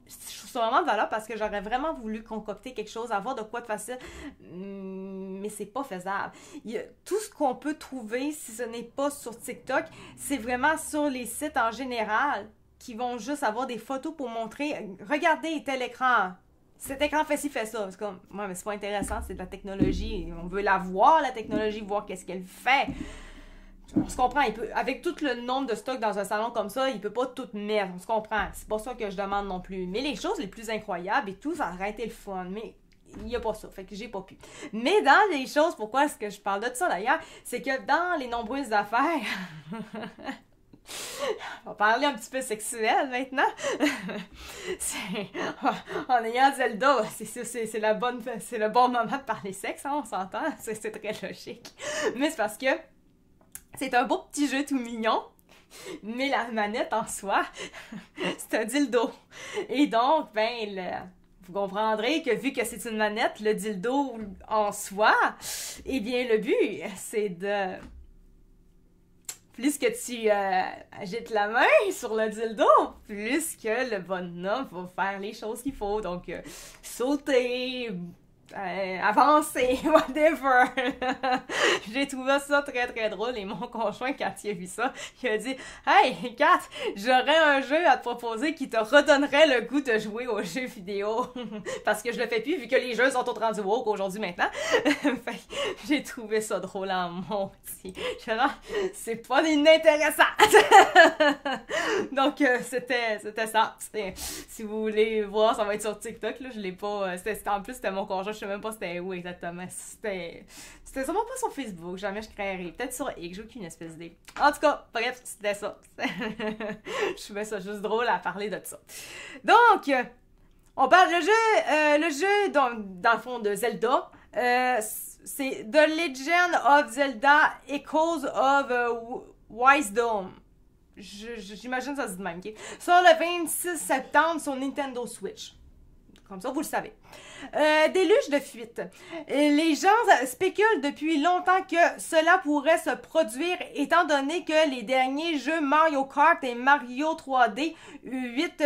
Je trouve ça vraiment de valeur parce que j'aurais vraiment voulu concocter quelque chose, avoir de quoi de facile, mais c'est pas faisable. Tout ce qu'on peut trouver, si ce n'est pas sur TikTok, c'est vraiment sur les sites en général qui vont juste avoir des photos pour montrer, regardez tel écran, cet écran fait ci, fait ça. C'est comme, ouais, mais c'est pas intéressant, c'est de la technologie, on veut la voir, la technologie, voir qu'est-ce qu'elle fait. On se comprend, avec tout le nombre de stocks dans un salon comme ça, il peut pas tout mettre, on se comprend. C'est pas ça que je demande non plus. Mais les choses les plus incroyables et tout, ça aurait été le fun. Mais il y a pas ça, fait que j'ai pas pu. Mais dans les choses, pourquoi est-ce que je parle de ça d'ailleurs, c'est que dans les nombreuses affaires... On va parler un petit peu sexuel maintenant. En ayant Zelda, c'est le bon moment de parler sexe, hein, on s'entend, c'est très logique. Mais c'est parce que c'est un beau petit jeu tout mignon, mais la manette en soi, c'est un dildo. Et donc, vous comprendrez que vu que c'est une manette, le dildo en soi, eh bien le but, c'est de... Plus que tu agites la main sur le dildo, plus que le bonhomme va faire les choses qu'il faut. Donc, sauter... avancer, whatever. J'ai trouvé ça très très drôle et mon conjoint quand il a vu ça, il a dit « Hey Kat, j'aurais un jeu à te proposer qui te redonnerait le goût de jouer aux jeux vidéo. » Parce que je le fais plus vu que les jeux sont tous rendus woke aujourd'hui maintenant. J'ai trouvé ça drôle en mon petit. C'est pas inintéressant. Donc c'était ça. Si vous voulez voir, ça va être sur TikTok là, je l'ai pas. En plus c'était mon conjoint, je sais même pas c'était où exactement. C'était sûrement pas sur Facebook, jamais je créerais. Peut-être sur X, j'ai aucune espèce d'idée. En tout cas, bref, c'était ça. Je trouvais ça juste drôle à parler de ça. Donc, on parle le jeu dans le fond de Zelda. C'est The Legend of Zelda Echoes of Wisdom. J'imagine ça se dit de même, ok? Sort le 26 septembre sur Nintendo Switch. Comme ça, vous le savez. Déluge de fuite. Les gens spéculent depuis longtemps que cela pourrait se produire étant donné que les derniers jeux Mario Kart et Mario 3D 8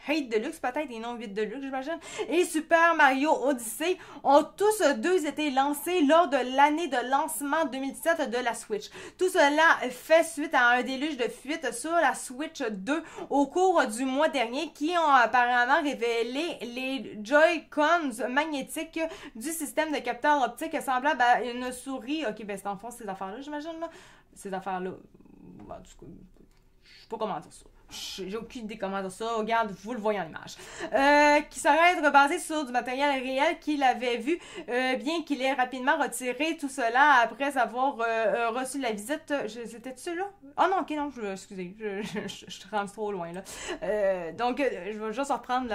8 Deluxe peut-être et non 8 Deluxe j'imagine et Super Mario Odyssey ont tous deux été lancés lors de l'année de lancement 2017 de la Switch. Tout cela fait suite à un déluge de fuite sur la Switch 2 au cours du mois dernier qui ont apparemment révélé les Joy-Cons magnétiques du système de capteur optique semblable à une souris. Ok, ben c'est en fond ces affaires-là, j'imagine, là. Ces affaires-là. Bon, du coup, je sais pas comment dire ça. J'ai aucune idée comment dire ça. Regarde, vous le voyez en image. Qui serait être basé sur du matériel réel qu'il avait vu, bien qu'il ait rapidement retiré tout cela après avoir reçu la visite. C'était celui-là? Oh non, ok, non, excusez, je rentre trop loin, là. Donc, je vais juste reprendre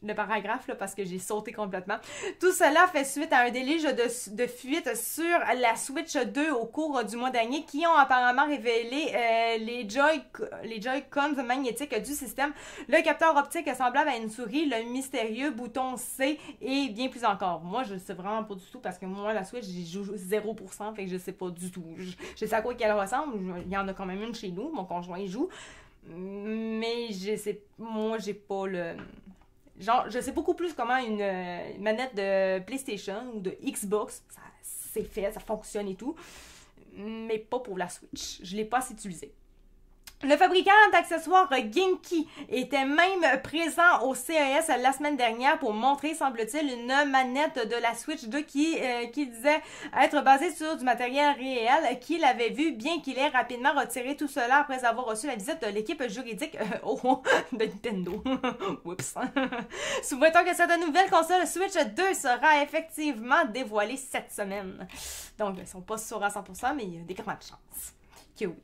le paragraphe là, parce que j'ai sauté complètement. Tout cela fait suite à un déluge de fuite sur la Switch 2 au cours du mois dernier qui ont apparemment révélé les Joy-Cons magnétiques du système, le capteur optique semblable à une souris, le mystérieux bouton C et bien plus encore. Moi, je sais vraiment pas du tout parce que moi, la Switch, j'y joue 0%, fait que je sais pas du tout. Je sais à quoi qu'elle ressemble. Il y en a quand même une chez nous, mon conjoint y joue. Mais je sais, moi, j'ai pas le... Genre, je sais beaucoup plus comment une manette de PlayStation ou de Xbox, c'est fait, ça fonctionne et tout, mais pas pour la Switch. Je l'ai pas assez utilisé. Le fabricant d'accessoires Genki était même présent au CES la semaine dernière pour montrer, semble-t-il, une manette de la Switch 2 qui disait être basée sur du matériel réel qu'il avait vu, bien qu'il ait rapidement retiré tout cela après avoir reçu la visite de l'équipe juridique de Nintendo. Oups. Souhaitons que cette nouvelle console Switch 2 sera effectivement dévoilée cette semaine. Donc, ils ne sont pas sûrs à 100%, mais il y a des grandes chances que oui.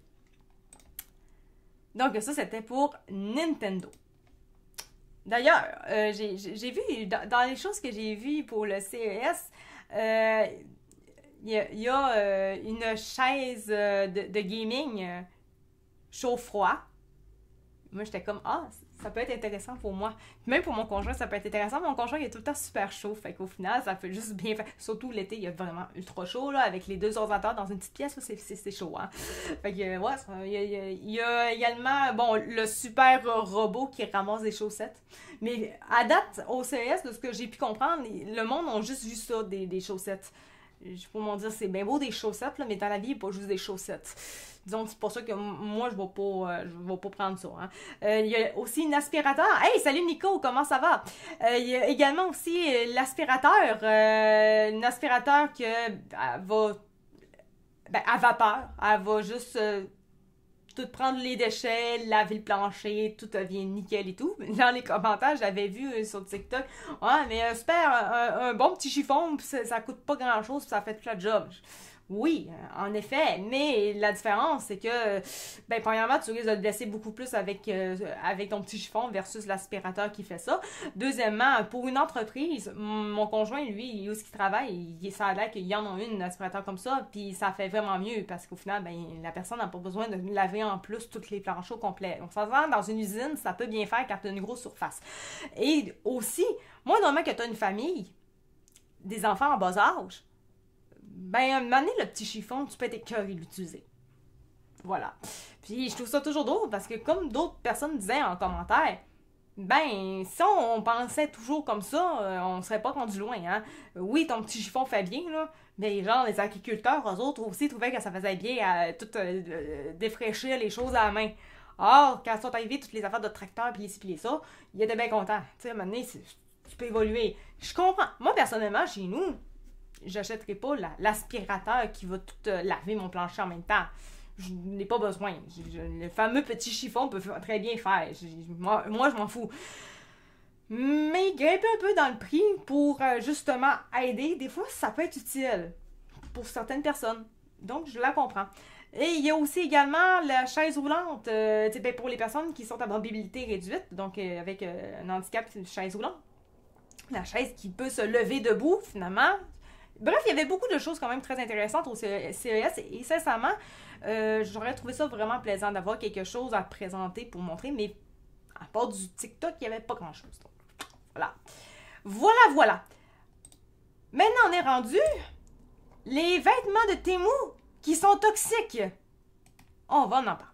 Donc ça, c'était pour Nintendo. D'ailleurs, j'ai vu, dans les choses que j'ai vues pour le CES, il y a une chaise de gaming chaud-froid. Moi, j'étais comme, ça peut être intéressant pour moi. Même pour mon conjoint, ça peut être intéressant. Mon conjoint, il est tout le temps super chaud. Fait qu'au final, ça fait juste bien faire. Surtout l'été, il y a vraiment ultra chaud, là, avec les deux ordinateurs dans une petite pièce, là, c'est chaud, hein. Fait que, ouais, il y a également, bon, le super robot qui ramasse des chaussettes. Mais à date, au CES, de ce que j'ai pu comprendre, le monde a juste vu ça, des chaussettes. Je peux m'en dire, c'est bien beau des chaussettes, là, mais dans la vie, il n'y a pas juste des chaussettes. Disons, c'est pour ça que moi, je vais pas prendre ça. Hein. Il y a aussi un aspirateur. Hey, salut Nico, comment ça va? Il y a également aussi l'aspirateur. Un aspirateur que va... à vapeur. Elle va juste... tout prendre les déchets, laver le plancher, tout devient nickel et tout. Dans les commentaires, j'avais vu sur TikTok, ouais, mais super, un bon petit chiffon, ça coûte pas grand chose, ça fait tout le job. Oui, en effet, mais la différence, c'est que, premièrement, tu risques de te blesser beaucoup plus avec ton petit chiffon versus l'aspirateur qui fait ça. Deuxièmement, pour une entreprise, mon conjoint, lui, où est-ce qu'il travaille, ça a l'air qu'il y en a un aspirateur comme ça, puis ça fait vraiment mieux, parce qu'au final, la personne n'a pas besoin de laver en plus toutes les planches au complet. Donc, ça se vend dans une usine, ça peut bien faire quand tu as une grosse surface. Et aussi, moi, normalement que tu as une famille, des enfants en bas âge, à un moment donné, le petit chiffon, tu peux être écœuré de l'utiliser. Voilà. Puis je trouve ça toujours drôle parce que comme d'autres personnes disaient en commentaire, si on pensait toujours comme ça, on serait pas rendu loin, hein. Oui, ton petit chiffon fait bien, là, mais genre les agriculteurs, eux autres aussi trouvaient que ça faisait bien à tout défraîchir les choses à la main. Or, quand sont arrivés toutes les affaires de tracteur puis les ça, ils étaient bien contents. Tu sais, à un moment donné, tu peux évoluer. Je comprends. Moi, personnellement, chez nous, j'achèterai pas l'aspirateur qui va tout laver mon plancher en même temps. Je n'ai pas besoin. Le fameux petit chiffon peut très bien faire. Moi, je m'en fous. Mais grimper un peu dans le prix pour justement aider, des fois, ça peut être utile pour certaines personnes. Donc, je la comprends. Et il y a aussi également la chaise roulante pour les personnes qui sont à mobilité réduite, donc avec un handicap, c'est une chaise roulante. La chaise qui peut se lever debout, finalement. Bref, il y avait beaucoup de choses quand même très intéressantes au CES et sincèrement, j'aurais trouvé ça vraiment plaisant d'avoir quelque chose à présenter pour montrer, mais à part du TikTok, il n'y avait pas grand-chose. Donc, voilà. Voilà. Maintenant, on est rendu les vêtements de Temu qui sont toxiques. On va en parler.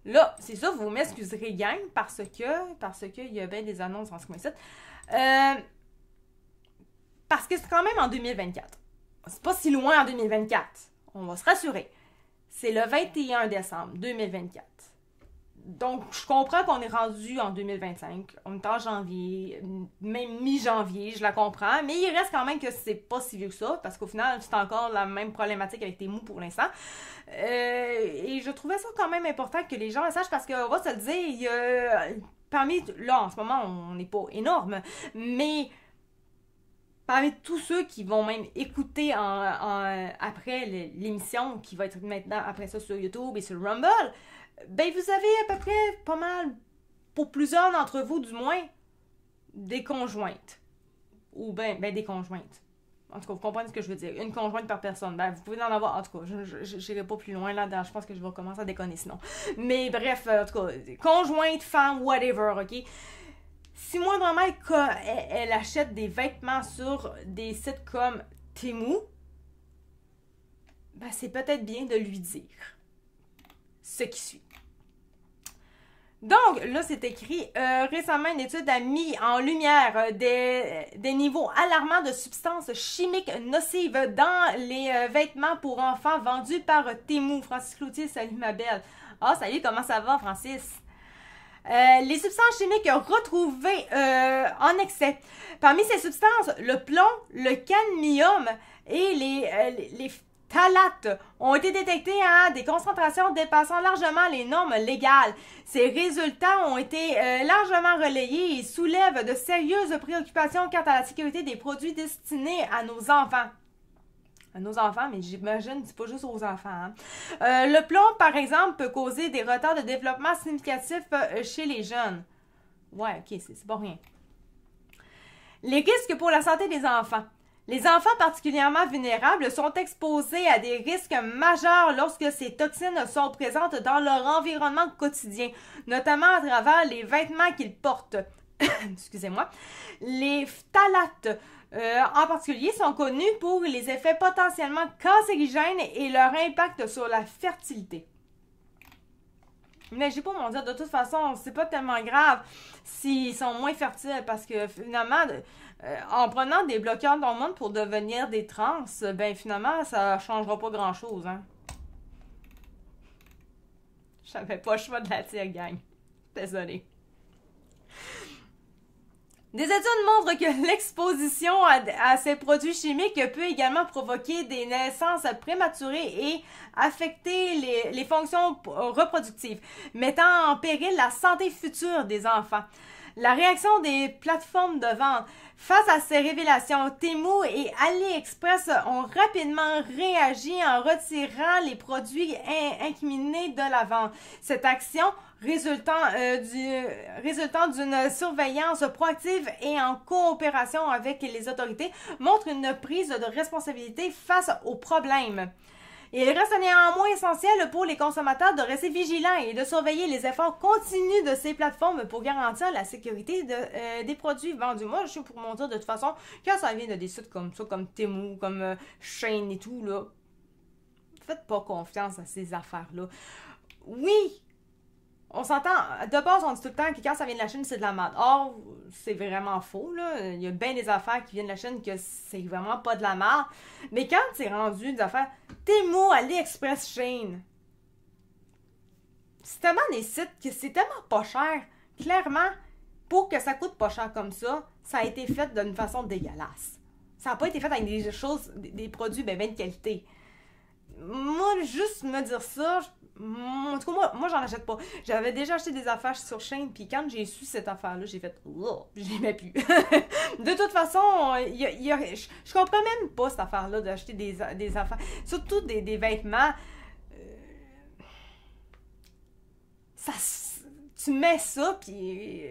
Là, c'est ça, vous m'excuserez, gang, parce que il y a bien des annonces en ce moment-ci. Parce que c'est quand même en 2024. C'est pas si loin en 2024. On va se rassurer. C'est le 21 décembre 2024. Donc, je comprends qu'on est rendu en 2025. On est en janvier, même mi-janvier, je la comprends. Mais il reste quand même que c'est pas si vieux que ça, parce qu'au final, c'est encore la même problématique avec Temu pour l'instant. Et je trouvais ça quand même important que les gens le sachent, parce qu'on va se le dire, il y a, parmi, là, en ce moment, on n'est pas énorme, mais parmi tous ceux qui vont même écouter après l'émission, qui va être maintenant après ça sur YouTube et sur Rumble, ben vous avez à peu près pas mal, pour plusieurs d'entre vous du moins, des conjointes. Ou ben des conjointes. En tout cas, vous comprenez ce que je veux dire. Une conjointe par personne. Ben, vous pouvez en avoir. En tout cas, je n'irai pas plus loin là-dedans. Je pense que je vais commencer à déconner sinon. Mais bref, en tout cas, conjointe, femme, whatever, ok? Si moindrement elle achète des vêtements sur des sites comme Temu, ben c'est peut-être bien de lui dire ce qui suit. Donc, là, c'est écrit, récemment, une étude a mis en lumière des niveaux alarmants de substances chimiques nocives dans les vêtements pour enfants vendus par Temu. Francis Cloutier, salut ma belle. Ah, salut, comment ça va, Francis? Les substances chimiques retrouvées en excès. Parmi ces substances, le plomb, le cadmium et les phtalates ont été détectés à des concentrations dépassant largement les normes légales. Ces résultats ont été largement relayés et soulèvent de sérieuses préoccupations quant à la sécurité des produits destinés à nos enfants. À nos enfants, mais j'imagine que c'est pas juste aux enfants. Hein. Le plomb, par exemple, peut causer des retards de développement significatifs chez les jeunes. Ouais, ok, c'est pas rien. Les risques pour la santé des enfants. Les enfants particulièrement vulnérables sont exposés à des risques majeurs lorsque ces toxines sont présentes dans leur environnement quotidien, notamment à travers les vêtements qu'ils portent. Excusez-moi. Les phtalates, en particulier, sont connus pour les effets potentiellement cancérigènes et leur impact sur la fertilité. Mais j'ai pas mon dire, de toute façon, c'est pas tellement grave s'ils sont moins fertiles parce que finalement, en prenant des bloqueurs d'hormones pour devenir des trans, ben finalement, ça changera pas grand-chose, hein. J'avais pas le choix de la dire, gang. Désolée. Des études montrent que l'exposition à ces produits chimiques peut également provoquer des naissances prématurées et affecter les fonctions reproductives, mettant en péril la santé future des enfants. La réaction des plateformes de vente face à ces révélations, Temu et AliExpress ont rapidement réagi en retirant les produits incriminés de la vente. Cette action résultant d'une surveillance proactive et en coopération avec les autorités montre une prise de responsabilité face aux problèmes. Il reste néanmoins essentiel pour les consommateurs de rester vigilants et de surveiller les efforts continus de ces plateformes pour garantir la sécurité des produits vendus. Moi, je suis pour mon dire de toute façon, quand ça vient de des sites comme ça, comme Temu, comme Shein et tout, là, faites pas confiance à ces affaires-là. Oui! On s'entend, de base, on dit tout le temps que quand ça vient de la Chine, c'est de la merde. Or, c'est vraiment faux, là. Il y a bien des affaires qui viennent de la Chine que c'est vraiment pas de la merde. Mais quand c'est rendu des affaires Temu, AliExpress, Shein, c'est tellement des sites que c'est tellement pas cher. Clairement, pour que ça coûte pas cher comme ça a été fait d'une façon dégueulasse. Ça n'a pas été fait avec des choses, des produits ben de qualité. Moi, juste me dire ça, en tout cas, moi j'en achète pas. J'avais déjà acheté des affaires sur Shein, puis quand j'ai su cette affaire-là, j'ai fait « je l'aimais plus ». De toute façon, je comprends même pas cette affaire-là d'acheter des affaires, surtout des vêtements. Tu mets ça, puis...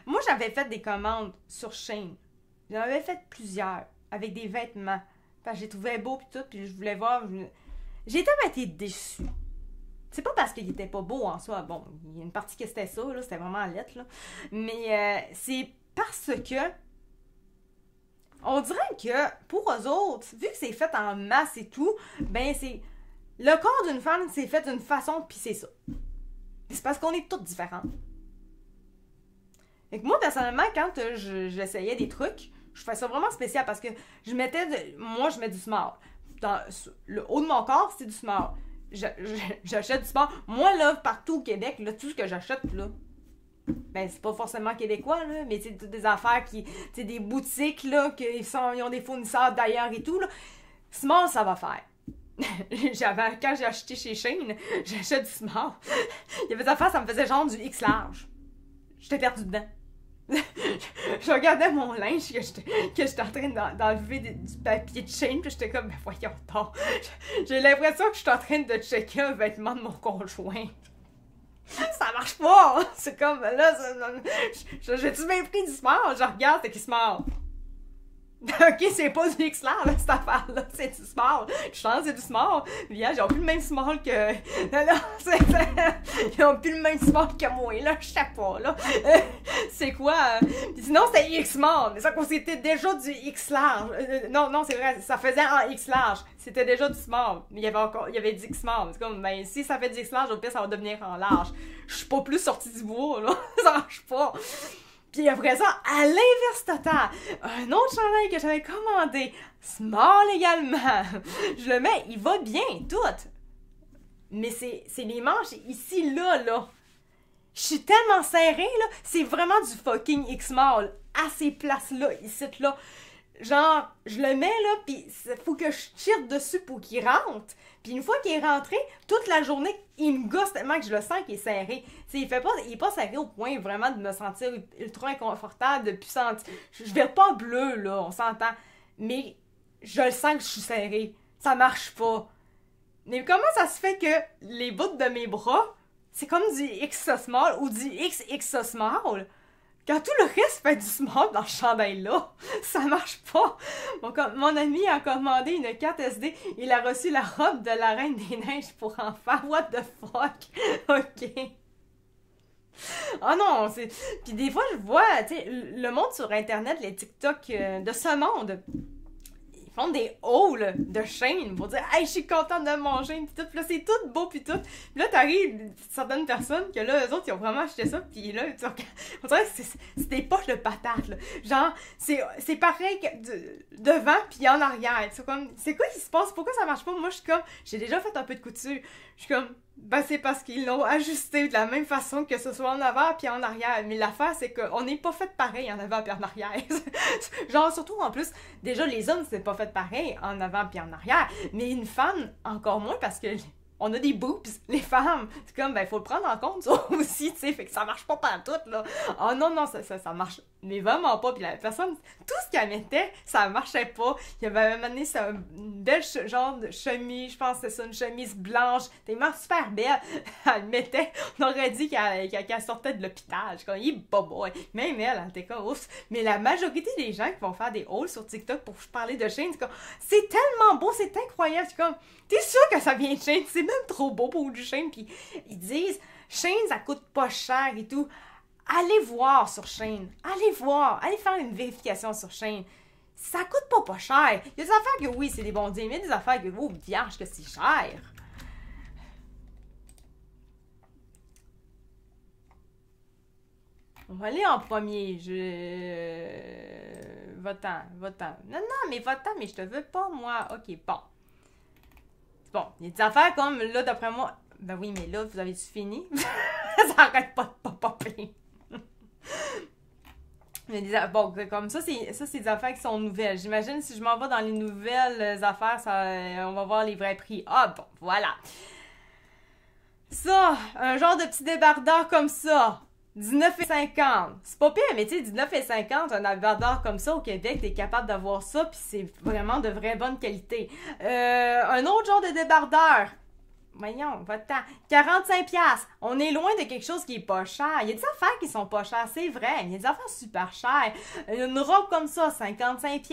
moi, j'avais fait des commandes sur Shein. J'en avais fait plusieurs, avec des vêtements. Parce que je les trouvais beaux, puis tout, puis je voulais voir... J'ai tellement été déçue. C'est pas parce qu'il était pas beau en soi. Bon, il y a une partie que c'était ça, là, c'était vraiment lettre, là. Mais c'est Parce que on dirait que pour eux autres, vu que c'est fait en masse et tout, ben c'est le corps d'une femme, c'est fait d'une façon, puis c'est ça. C'est parce qu'on est toutes différentes. Et que moi, personnellement, quand j'essayais des trucs, je fais ça vraiment spécial parce que moi, je mets du small. Dans le haut de mon corps, c'est du small. J'achète du small. Moi, là, partout au Québec, là, tout ce que j'achète, là, ben, c'est pas forcément québécois, là, mais c'est des affaires qui, tu des boutiques, là, ils ont des fournisseurs d'ailleurs et tout, là. Small, ça va faire. Quand j'ai acheté chez Shein, j'achète du small. Il y avait des affaires, ça me faisait genre du X large. J'étais perdue dedans. Je regardais mon linge que j'étais en train d'enlever du papier de Shein, puis j'étais comme, ben voyons donc. J'ai l'impression que je suis en train de checker un vêtement de mon conjoint. Ça marche pas! C'est comme, là, j'ai-tu bien pris du small? Je regarde, c'est qui small? Ok, c'est pas du X-Large, cette affaire-là, c'est du small. Je pense que c'est du small. Viens, ils ont plus le même small que... Ils ont plus le même small que moi, là, je sais pas, là. C'est quoi? Sinon, c'était X-Small, mais ça, c'était déjà du X-Large. Non, c'est vrai, ça faisait en X-Large. C'était déjà du small, mais il y avait du X-Small. C'est comme, ben, si ça fait du X-Large, au pire, ça va devenir en large. Je suis pas plus sortie du bois, là. Ça marche pas. Puis après ça, à l'inverse total, un autre chandail que j'avais commandé, small également. Je le mets, il va bien, tout. Mais c'est les manches ici, là. Je suis tellement serrée, là. C'est vraiment du fucking X-Small. À ces places-là, ici, là. Genre, je le mets, là, pis faut que je tire dessus pour qu'il rentre. Puis une fois qu'il est rentré, toute la journée, il me gosse tellement que je le sens qu'il est serré. T'sais, il est pas serré au point vraiment de me sentir ultra inconfortable, de plus sentir... Je vais pas bleu, là, on s'entend. Mais je le sens que je suis serré. Ça marche pas. Mais comment ça se fait que les bouts de mes bras, c'est comme du XS small ou du XX small? Quand tout le reste fait du small dans ce chandail-là, ça marche pas. Mon ami a commandé une carte SD, il a reçu la robe de la Reine des Neiges pour enfants. What the fuck? Ok. Oh non, c'est... Puis des fois, je vois, tu sais, le monde sur Internet, les TikTok de ce monde, ils font des hauls de Shein pour dire « Hey, je suis contente de mon Shein » pis tout. Pis là, c'est tout beau pis tout. Pis là, t'arrives certaines personnes que là, eux autres, ils ont vraiment acheté ça pis là, on dirait que c'est des poches de patates, là. Genre, c'est pareil que devant pis en arrière. C'est comme, c'est quoi qui se passe? Pourquoi ça marche pas? Moi, je suis comme, j'ai déjà fait un peu de couture. Je suis comme, ben c'est parce qu'ils l'ont ajusté de la même façon que ce soit en avant puis en arrière. Mais l'affaire, c'est qu'on n'est pas fait pareil en avant puis en arrière. Genre, surtout en plus, déjà les hommes, c'est pas fait pareil en avant puis en arrière. Mais une femme, encore moins parce que on a des boobs, les femmes. C'est comme, ben faut le prendre en compte ça aussi, tu sais. Fait que ça marche pas partout, là. Oh non, ça marche. Mais vraiment pas. Puis la personne, tout ce qu'elle mettait, ça marchait pas. Il y avait amené ça, une belle genre de chemise, je pense que c'est ça, une chemise blanche, tellement super belle. Elle le mettait, on aurait dit qu'elle sortait de l'hôpital. Je suis comme, il est bobo. Même elle était comme, ouf. Mais la majorité des gens qui vont faire des hauls sur TikTok pour parler de Shein, c'est comme, c'est tellement beau, c'est incroyable. C'est comme, t'es sûr que ça vient de Shein? C'est même trop beau pour du Shein. Puis ils disent, Shein, ça coûte pas cher et tout. Allez voir sur Shein. Allez voir. Allez faire une vérification sur Shein. Ça coûte pas cher. Il y a des affaires que oui, c'est des bons deals, mais il y a des affaires que, oh, vierge, que c'est cher. On va aller en premier. Va-t'en. Non, mais va-t'en, mais je te veux pas, moi. Ok, bon. Bon, il y a des affaires comme, là, d'après moi... Ben oui, mais là, vous avez-tu fini? Ça arrête pas de popper. Bon, comme ça, c'est des affaires qui sont nouvelles. J'imagine, si je m'en vais dans les nouvelles affaires, on va voir les vrais prix. Ah, bon, voilà. Ça, un genre de petit débardeur comme ça. 19,50. C'est pas pire, mais tu sais, 19,50, un débardeur comme ça au Québec, t'es capable d'avoir ça, puis c'est vraiment de vraie bonne qualité. Un autre genre de débardeur. Voyons, va-t'en. 45$. On est loin de quelque chose qui est pas cher. Il y a des affaires qui sont pas chères, c'est vrai. Il y a des affaires super chères. Une robe comme ça, 55$.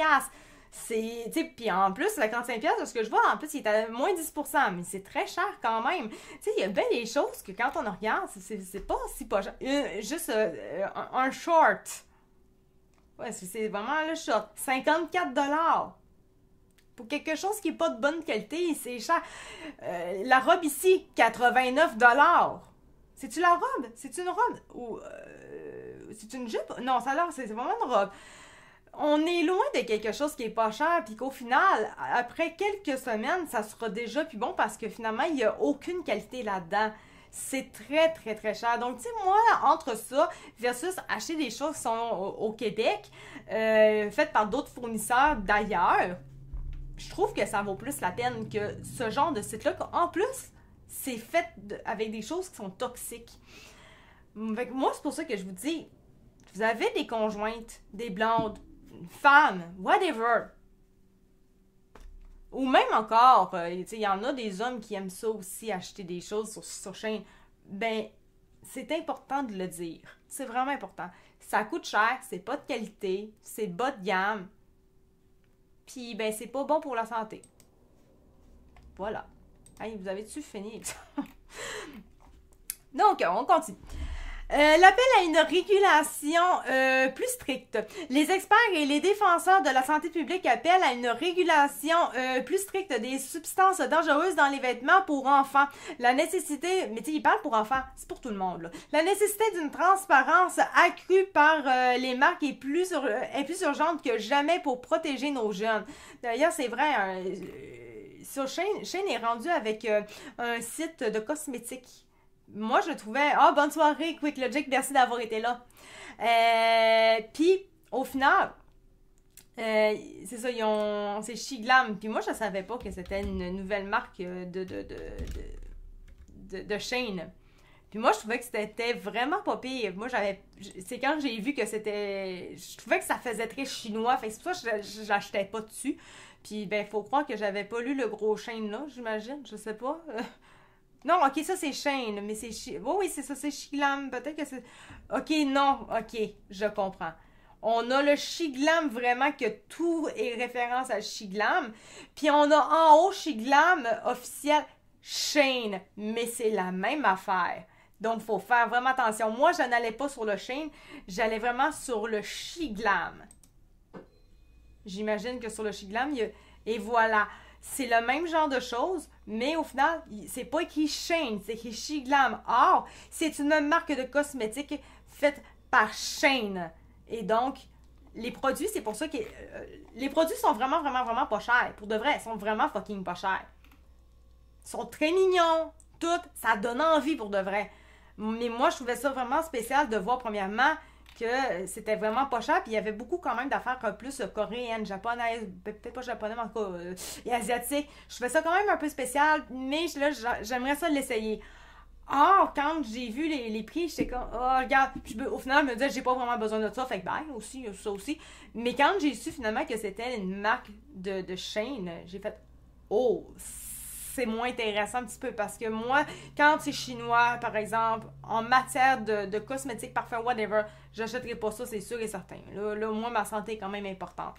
C'est, tu sais, puis en plus, 55$, ce que je vois, en plus, il est à moins 10%, mais c'est très cher quand même. Tu sais, il y a bien des choses que quand on regarde, c'est pas si pas cher. Juste un short. Ouais, c'est vraiment le short. 54 $. Pour quelque chose qui n'est pas de bonne qualité, c'est cher. La robe ici, 89 $. C'est-tu la robe? C'est une robe? Ou c'est une jupe? Non, ça a l'air, c'est vraiment une robe. On est loin de quelque chose qui est pas cher, puis qu'au final, après quelques semaines, ça sera déjà plus bon parce que finalement, il n'y a aucune qualité là-dedans. C'est très, très, très cher. Donc, tu sais, moi, entre ça versus acheter des choses qui sont au Québec, faites par d'autres fournisseurs d'ailleurs, je trouve que ça vaut plus la peine que ce genre de site-là. En plus, c'est fait avec des choses qui sont toxiques. Moi, c'est pour ça que je vous dis, vous avez des conjointes, des blondes, une femme, whatever. Ou même encore, il y en a des hommes qui aiment ça aussi, acheter des choses sur chaîne. Ben, c'est important de le dire. C'est vraiment important. Ça coûte cher, c'est pas de qualité, c'est bas de gamme. Puis, ben, c'est pas bon pour la santé. Voilà. Hey, vous avez-tu fini? Donc, on continue. L'appel à une régulation plus stricte. Les experts et les défenseurs de la santé publique appellent à une régulation plus stricte des substances dangereuses dans les vêtements pour enfants. La nécessité, mais tu sais, ils parlent pour enfants, c'est pour tout le monde, là. La nécessité d'une transparence accrue par les marques est plus urgente que jamais pour protéger nos jeunes. D'ailleurs, c'est vrai, sur Shein est rendu avec un site de cosmétiques. Moi, je le trouvais... Ah, bonne soirée, Quick Logic, merci d'avoir été là. Puis, au final, c'est ça, c'est Shiglam. Puis moi, je savais pas que c'était une nouvelle marque de Shein. Puis moi, je trouvais que c'était vraiment pas pire. Moi, c'est quand j'ai vu que c'était... Je trouvais que ça faisait très chinois. Fait que c'est pour ça que je l'achetais pas dessus. Puis, ben, faut croire que j'avais pas lu le gros Shein, là, j'imagine. Je sais pas. Non, ok, ça c'est Shein, mais c'est... oui, c'est ça, c'est Shiglam, peut-être que c'est... Ok, non, ok, je comprends. On a le Shiglam, vraiment, que tout est référence à Shiglam. Puis on a en haut Shiglam officiel Shein, mais c'est la même affaire. Donc, il faut faire vraiment attention. Moi, je n'allais pas sur le Shein, j'allais vraiment sur le Shiglam. J'imagine que sur le Shiglam, et voilà. C'est le même genre de choses, mais au final, c'est pas écrit Shein, c'est écrit Shiglam. Or, c'est une marque de cosmétiques faite par Shein. Et donc, les produits, c'est pour ça que... les produits sont vraiment, vraiment, vraiment pas chers. Pour de vrai, ils sont vraiment fucking pas chers. Ils sont très mignons, tout. Ça donne envie pour de vrai. Mais moi, je trouvais ça vraiment spécial de voir, premièrement, que c'était vraiment pas cher, puis il y avait beaucoup quand même d'affaires plus coréennes, japonaises, peut-être pas japonaises, mais en tout cas, et asiatiques. Je trouvais ça quand même un peu spécial, mais là, j'aimerais ça l'essayer. Or, quand j'ai vu les prix, j'étais comme, oh, regarde, puis au final, je me disais, j'ai pas vraiment besoin de ça, fait que ben, aussi, ça aussi. Mais quand j'ai su finalement que c'était une marque de Shein, j'ai fait, oh, c'est moins intéressant un petit peu parce que moi, quand c'est chinois, par exemple, en matière de cosmétiques, parfums, whatever, j'achèterai pas ça, c'est sûr et certain. Là, moi, ma santé est quand même importante.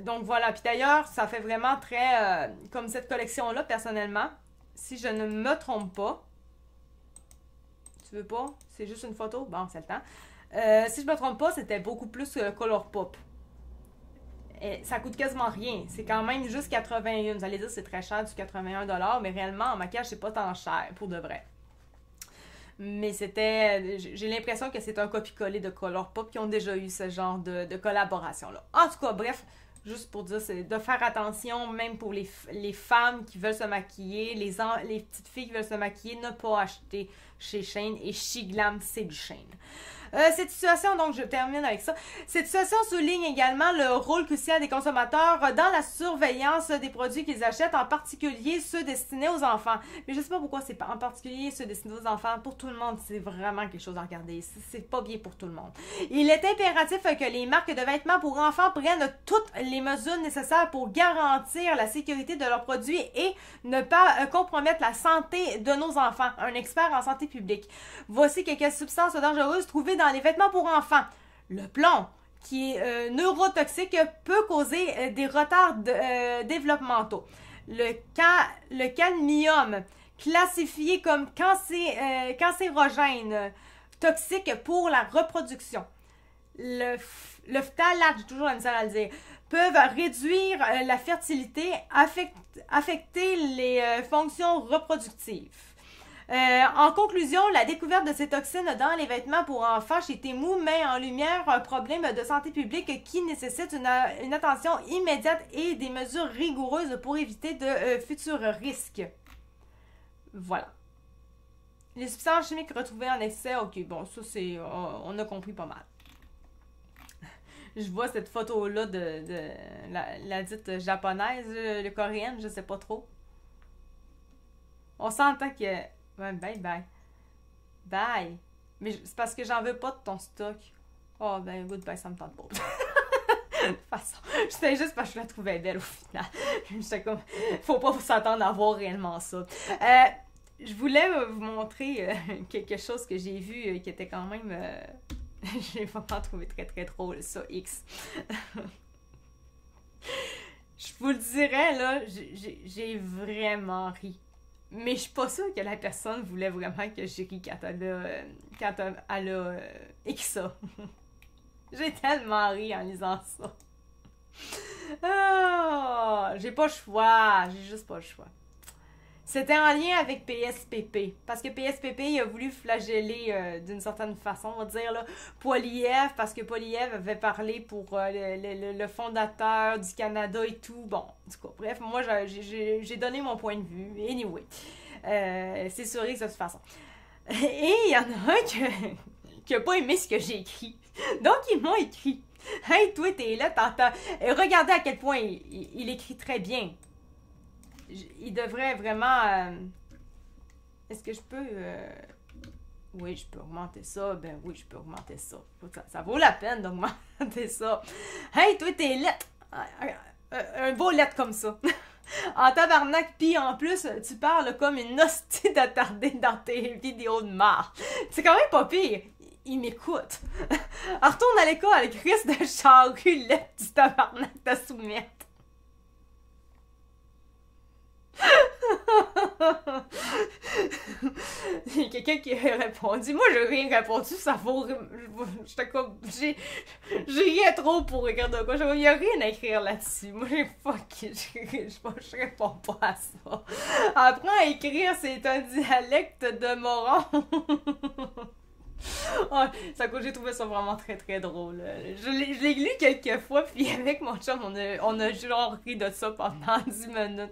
Donc voilà. Puis d'ailleurs, ça fait vraiment très... comme cette collection-là, personnellement, si je ne me trompe pas, tu veux pas? C'est juste une photo? Bon, c'est le temps. Si je me trompe pas, c'était beaucoup plus Colourpop. Et ça coûte quasiment rien. C'est quand même juste 81. Vous allez dire que c'est très cher, du 81 $, mais réellement, en maquillage, c'est pas tant cher, pour de vrai. Mais c'était... J'ai l'impression que c'est un copie-collé de Colourpop qui ont déjà eu ce genre de collaboration-là. En tout cas, bref, juste pour dire, c'est de faire attention, même pour les femmes qui veulent se maquiller, les petites filles qui veulent se maquiller, ne pas acheter chez Shein. Et Shiglam, c'est du Shein. Cette situation, donc je termine avec ça, cette situation souligne également le rôle crucial des consommateurs dans la surveillance des produits qu'ils achètent, en particulier ceux destinés aux enfants. Mais je sais pas pourquoi c'est pas en particulier ceux destinés aux enfants. Pour tout le monde, c'est vraiment quelque chose à regarder. C'est pas bien pour tout le monde. Il est impératif que les marques de vêtements pour enfants prennent toutes les mesures nécessaires pour garantir la sécurité de leurs produits et ne pas compromettre la santé de nos enfants. Un expert en santé publique. Voici quelques substances dangereuses trouvées dans les vêtements pour enfants. Le plomb, qui est neurotoxique, peut causer des retards développementaux. Le cadmium, classifié comme cancérogène, toxique pour la reproduction. le phtalate, j'ai toujours la misère à le dire, peuvent réduire la fertilité, affecter les fonctions reproductives. En conclusion, la découverte de ces toxines dans les vêtements pour enfants chez Temu met en lumière un problème de santé publique qui nécessite une attention immédiate et des mesures rigoureuses pour éviter de futurs risques. Voilà. Les substances chimiques retrouvées en excès, ok, bon, ça c'est... on a compris pas mal. Je vois cette photo-là de la dite japonaise, le coréenne, je sais pas trop. On s'entend que... Ouais, bye bye. Bye. Mais c'est parce que j'en veux pas de ton stock. Oh, ben, goodbye, ça me tente pas. De toute façon, c'était juste parce que je la trouvais belle au final. J'étais comme, faut pas s'attendre à voir réellement ça. Je voulais vous montrer quelque chose que j'ai vu qui était quand même... j'ai vraiment trouvé très très drôle, ça, X. Je vous le dirais, là, j'ai vraiment ri. Mais je suis pas sûre que la personne voulait vraiment que je rie quand elle a écrit ça. J'ai tellement ri en lisant ça. Ah, j'ai pas le choix. J'ai juste pas le choix. C'était en lien avec PSPP. Parce que PSPP, il a voulu flageller d'une certaine façon, on va dire, là, Poilievre, parce que Poilievre avait parlé pour le fondateur du Canada et tout. Bon, en tout cas, bref, moi, j'ai donné mon point de vue. Anyway, c'est sûr de toute façon. Et il y en a un qui a pas aimé ce que j'ai écrit. Donc, ils m'ont écrit. Hey, toi, t'es là, t'entends. Regardez à quel point il écrit très bien. Il devrait vraiment... Est-ce que je peux... Oui, je peux augmenter ça. Ben oui, je peux augmenter ça. Ça vaut la peine d'augmenter ça. Hey, toi, t'es lettre. Un beau lettre comme ça. En tabarnak, pis en plus, tu parles comme une hostie d'attardée dans tes vidéos de marre. C'est quand même pas pire. Il m'écoute. Retourne à l'école, Chris de charrue, lettre du tabarnak de soumette. Il y a quelqu'un qui a répondu. Moi, j'ai rien répondu. Ça vaut. J'étais comme. J'ai rien trop pour écrire de quoi. Il n'y a rien à écrire là-dessus. Moi, je réponds pas à ça. Apprends à écrire, c'est un dialecte de moron. Oh, ça, j'ai trouvé ça vraiment très très drôle. Je l'ai lu quelques fois, puis avec mon chum, on a genre ri de ça pendant 10 minutes.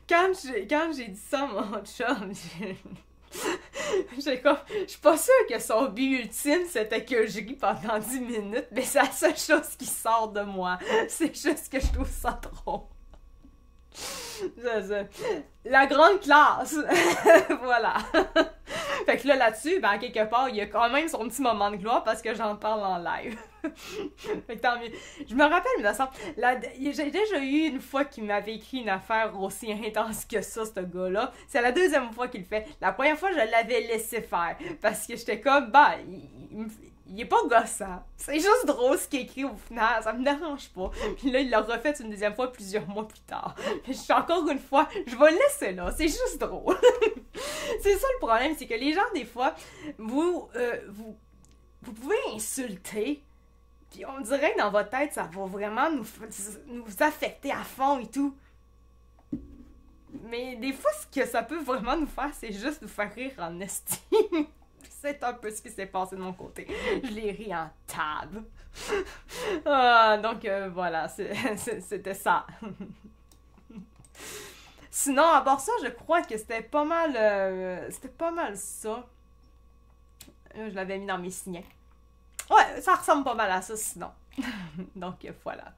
Quand j'ai dit ça à mon chum, je suis pas sûre que son but ultime c'était que je ris pendant 10 minutes, mais c'est la seule chose qui sort de moi. C'est juste que je trouve ça drôle. La grande classe. Voilà. Fait que là-dessus, ben, quelque part, il y a quand même son petit moment de gloire parce que j'en parle en live. Fait que tant mieux. Je me rappelle, il me semble, j'ai déjà eu une fois qu'il m'avait écrit une affaire aussi intense que ça, ce gars-là. C'est la deuxième fois qu'il le fait. La première fois, je l'avais laissé faire parce que j'étais comme, bah, il est pas gossant. C'est juste drôle ce qu'il écrit au final. Ça me dérange pas. Puis là, il l'a refait une deuxième fois plusieurs mois plus tard. Mais je suis encore une fois, je vais le laisser là. C'est juste drôle. C'est ça le problème, c'est que les gens, des fois, vous pouvez insulter. Puis on dirait que dans votre tête, ça va vraiment nous affecter à fond et tout. Mais des fois, ce que ça peut vraiment nous faire, c'est juste nous faire rire en estime. C'est un peu ce qui s'est passé de mon côté. Je l'ai ri en table. Donc, voilà, c'était ça. Sinon, à part ça, je crois que c'était pas mal ça. Je l'avais mis dans mes signets. Ouais, ça ressemble pas mal à ça, sinon. Donc, voilà.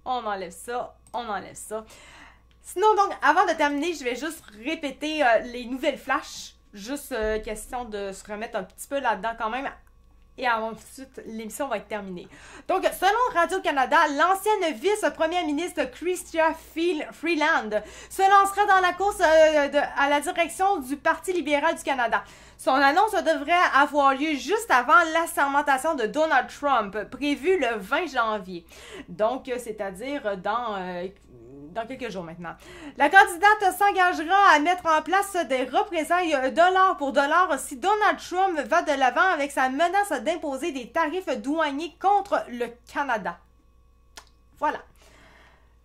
On enlève ça, on enlève ça. Sinon, donc, avant de terminer, je vais juste répéter les nouvelles flashs. Juste question de se remettre un petit peu là-dedans quand même. Et ensuite, l'émission va être terminée. Donc, selon Radio-Canada, l'ancienne vice-première ministre Chrystia Freeland se lancera dans la course à la direction du Parti libéral du Canada. Son annonce devrait avoir lieu juste avant l'assermentation de Donald Trump, prévue le 20 janvier. Donc, c'est-à-dire dans dans quelques jours maintenant. La candidate s'engagera à mettre en place des représailles dollar pour dollar si Donald Trump va de l'avant avec sa menace d'imposer des tarifs douaniers contre le Canada. Voilà.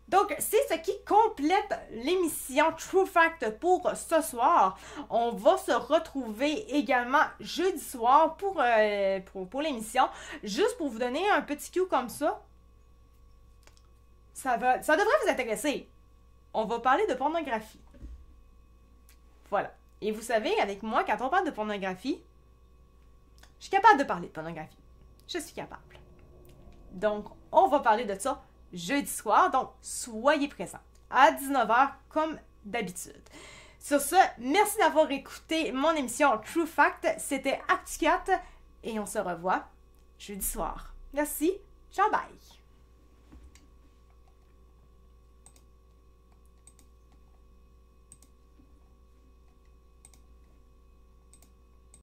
Donc, c'est ce qui complète l'émission True Fact pour ce soir. On va se retrouver également jeudi soir pour l'émission. Juste pour vous donner un petit cue comme ça. Ça devrait vous intéresser. On va parler de pornographie. Voilà. Et vous savez, avec moi, quand on parle de pornographie, je suis capable de parler de pornographie. Je suis capable. Donc, on va parler de ça jeudi soir, donc soyez présents à 19h comme d'habitude. Sur ce, merci d'avoir écouté mon émission True Fact. C'était Actu 4 et on se revoit jeudi soir. Merci, ciao bye!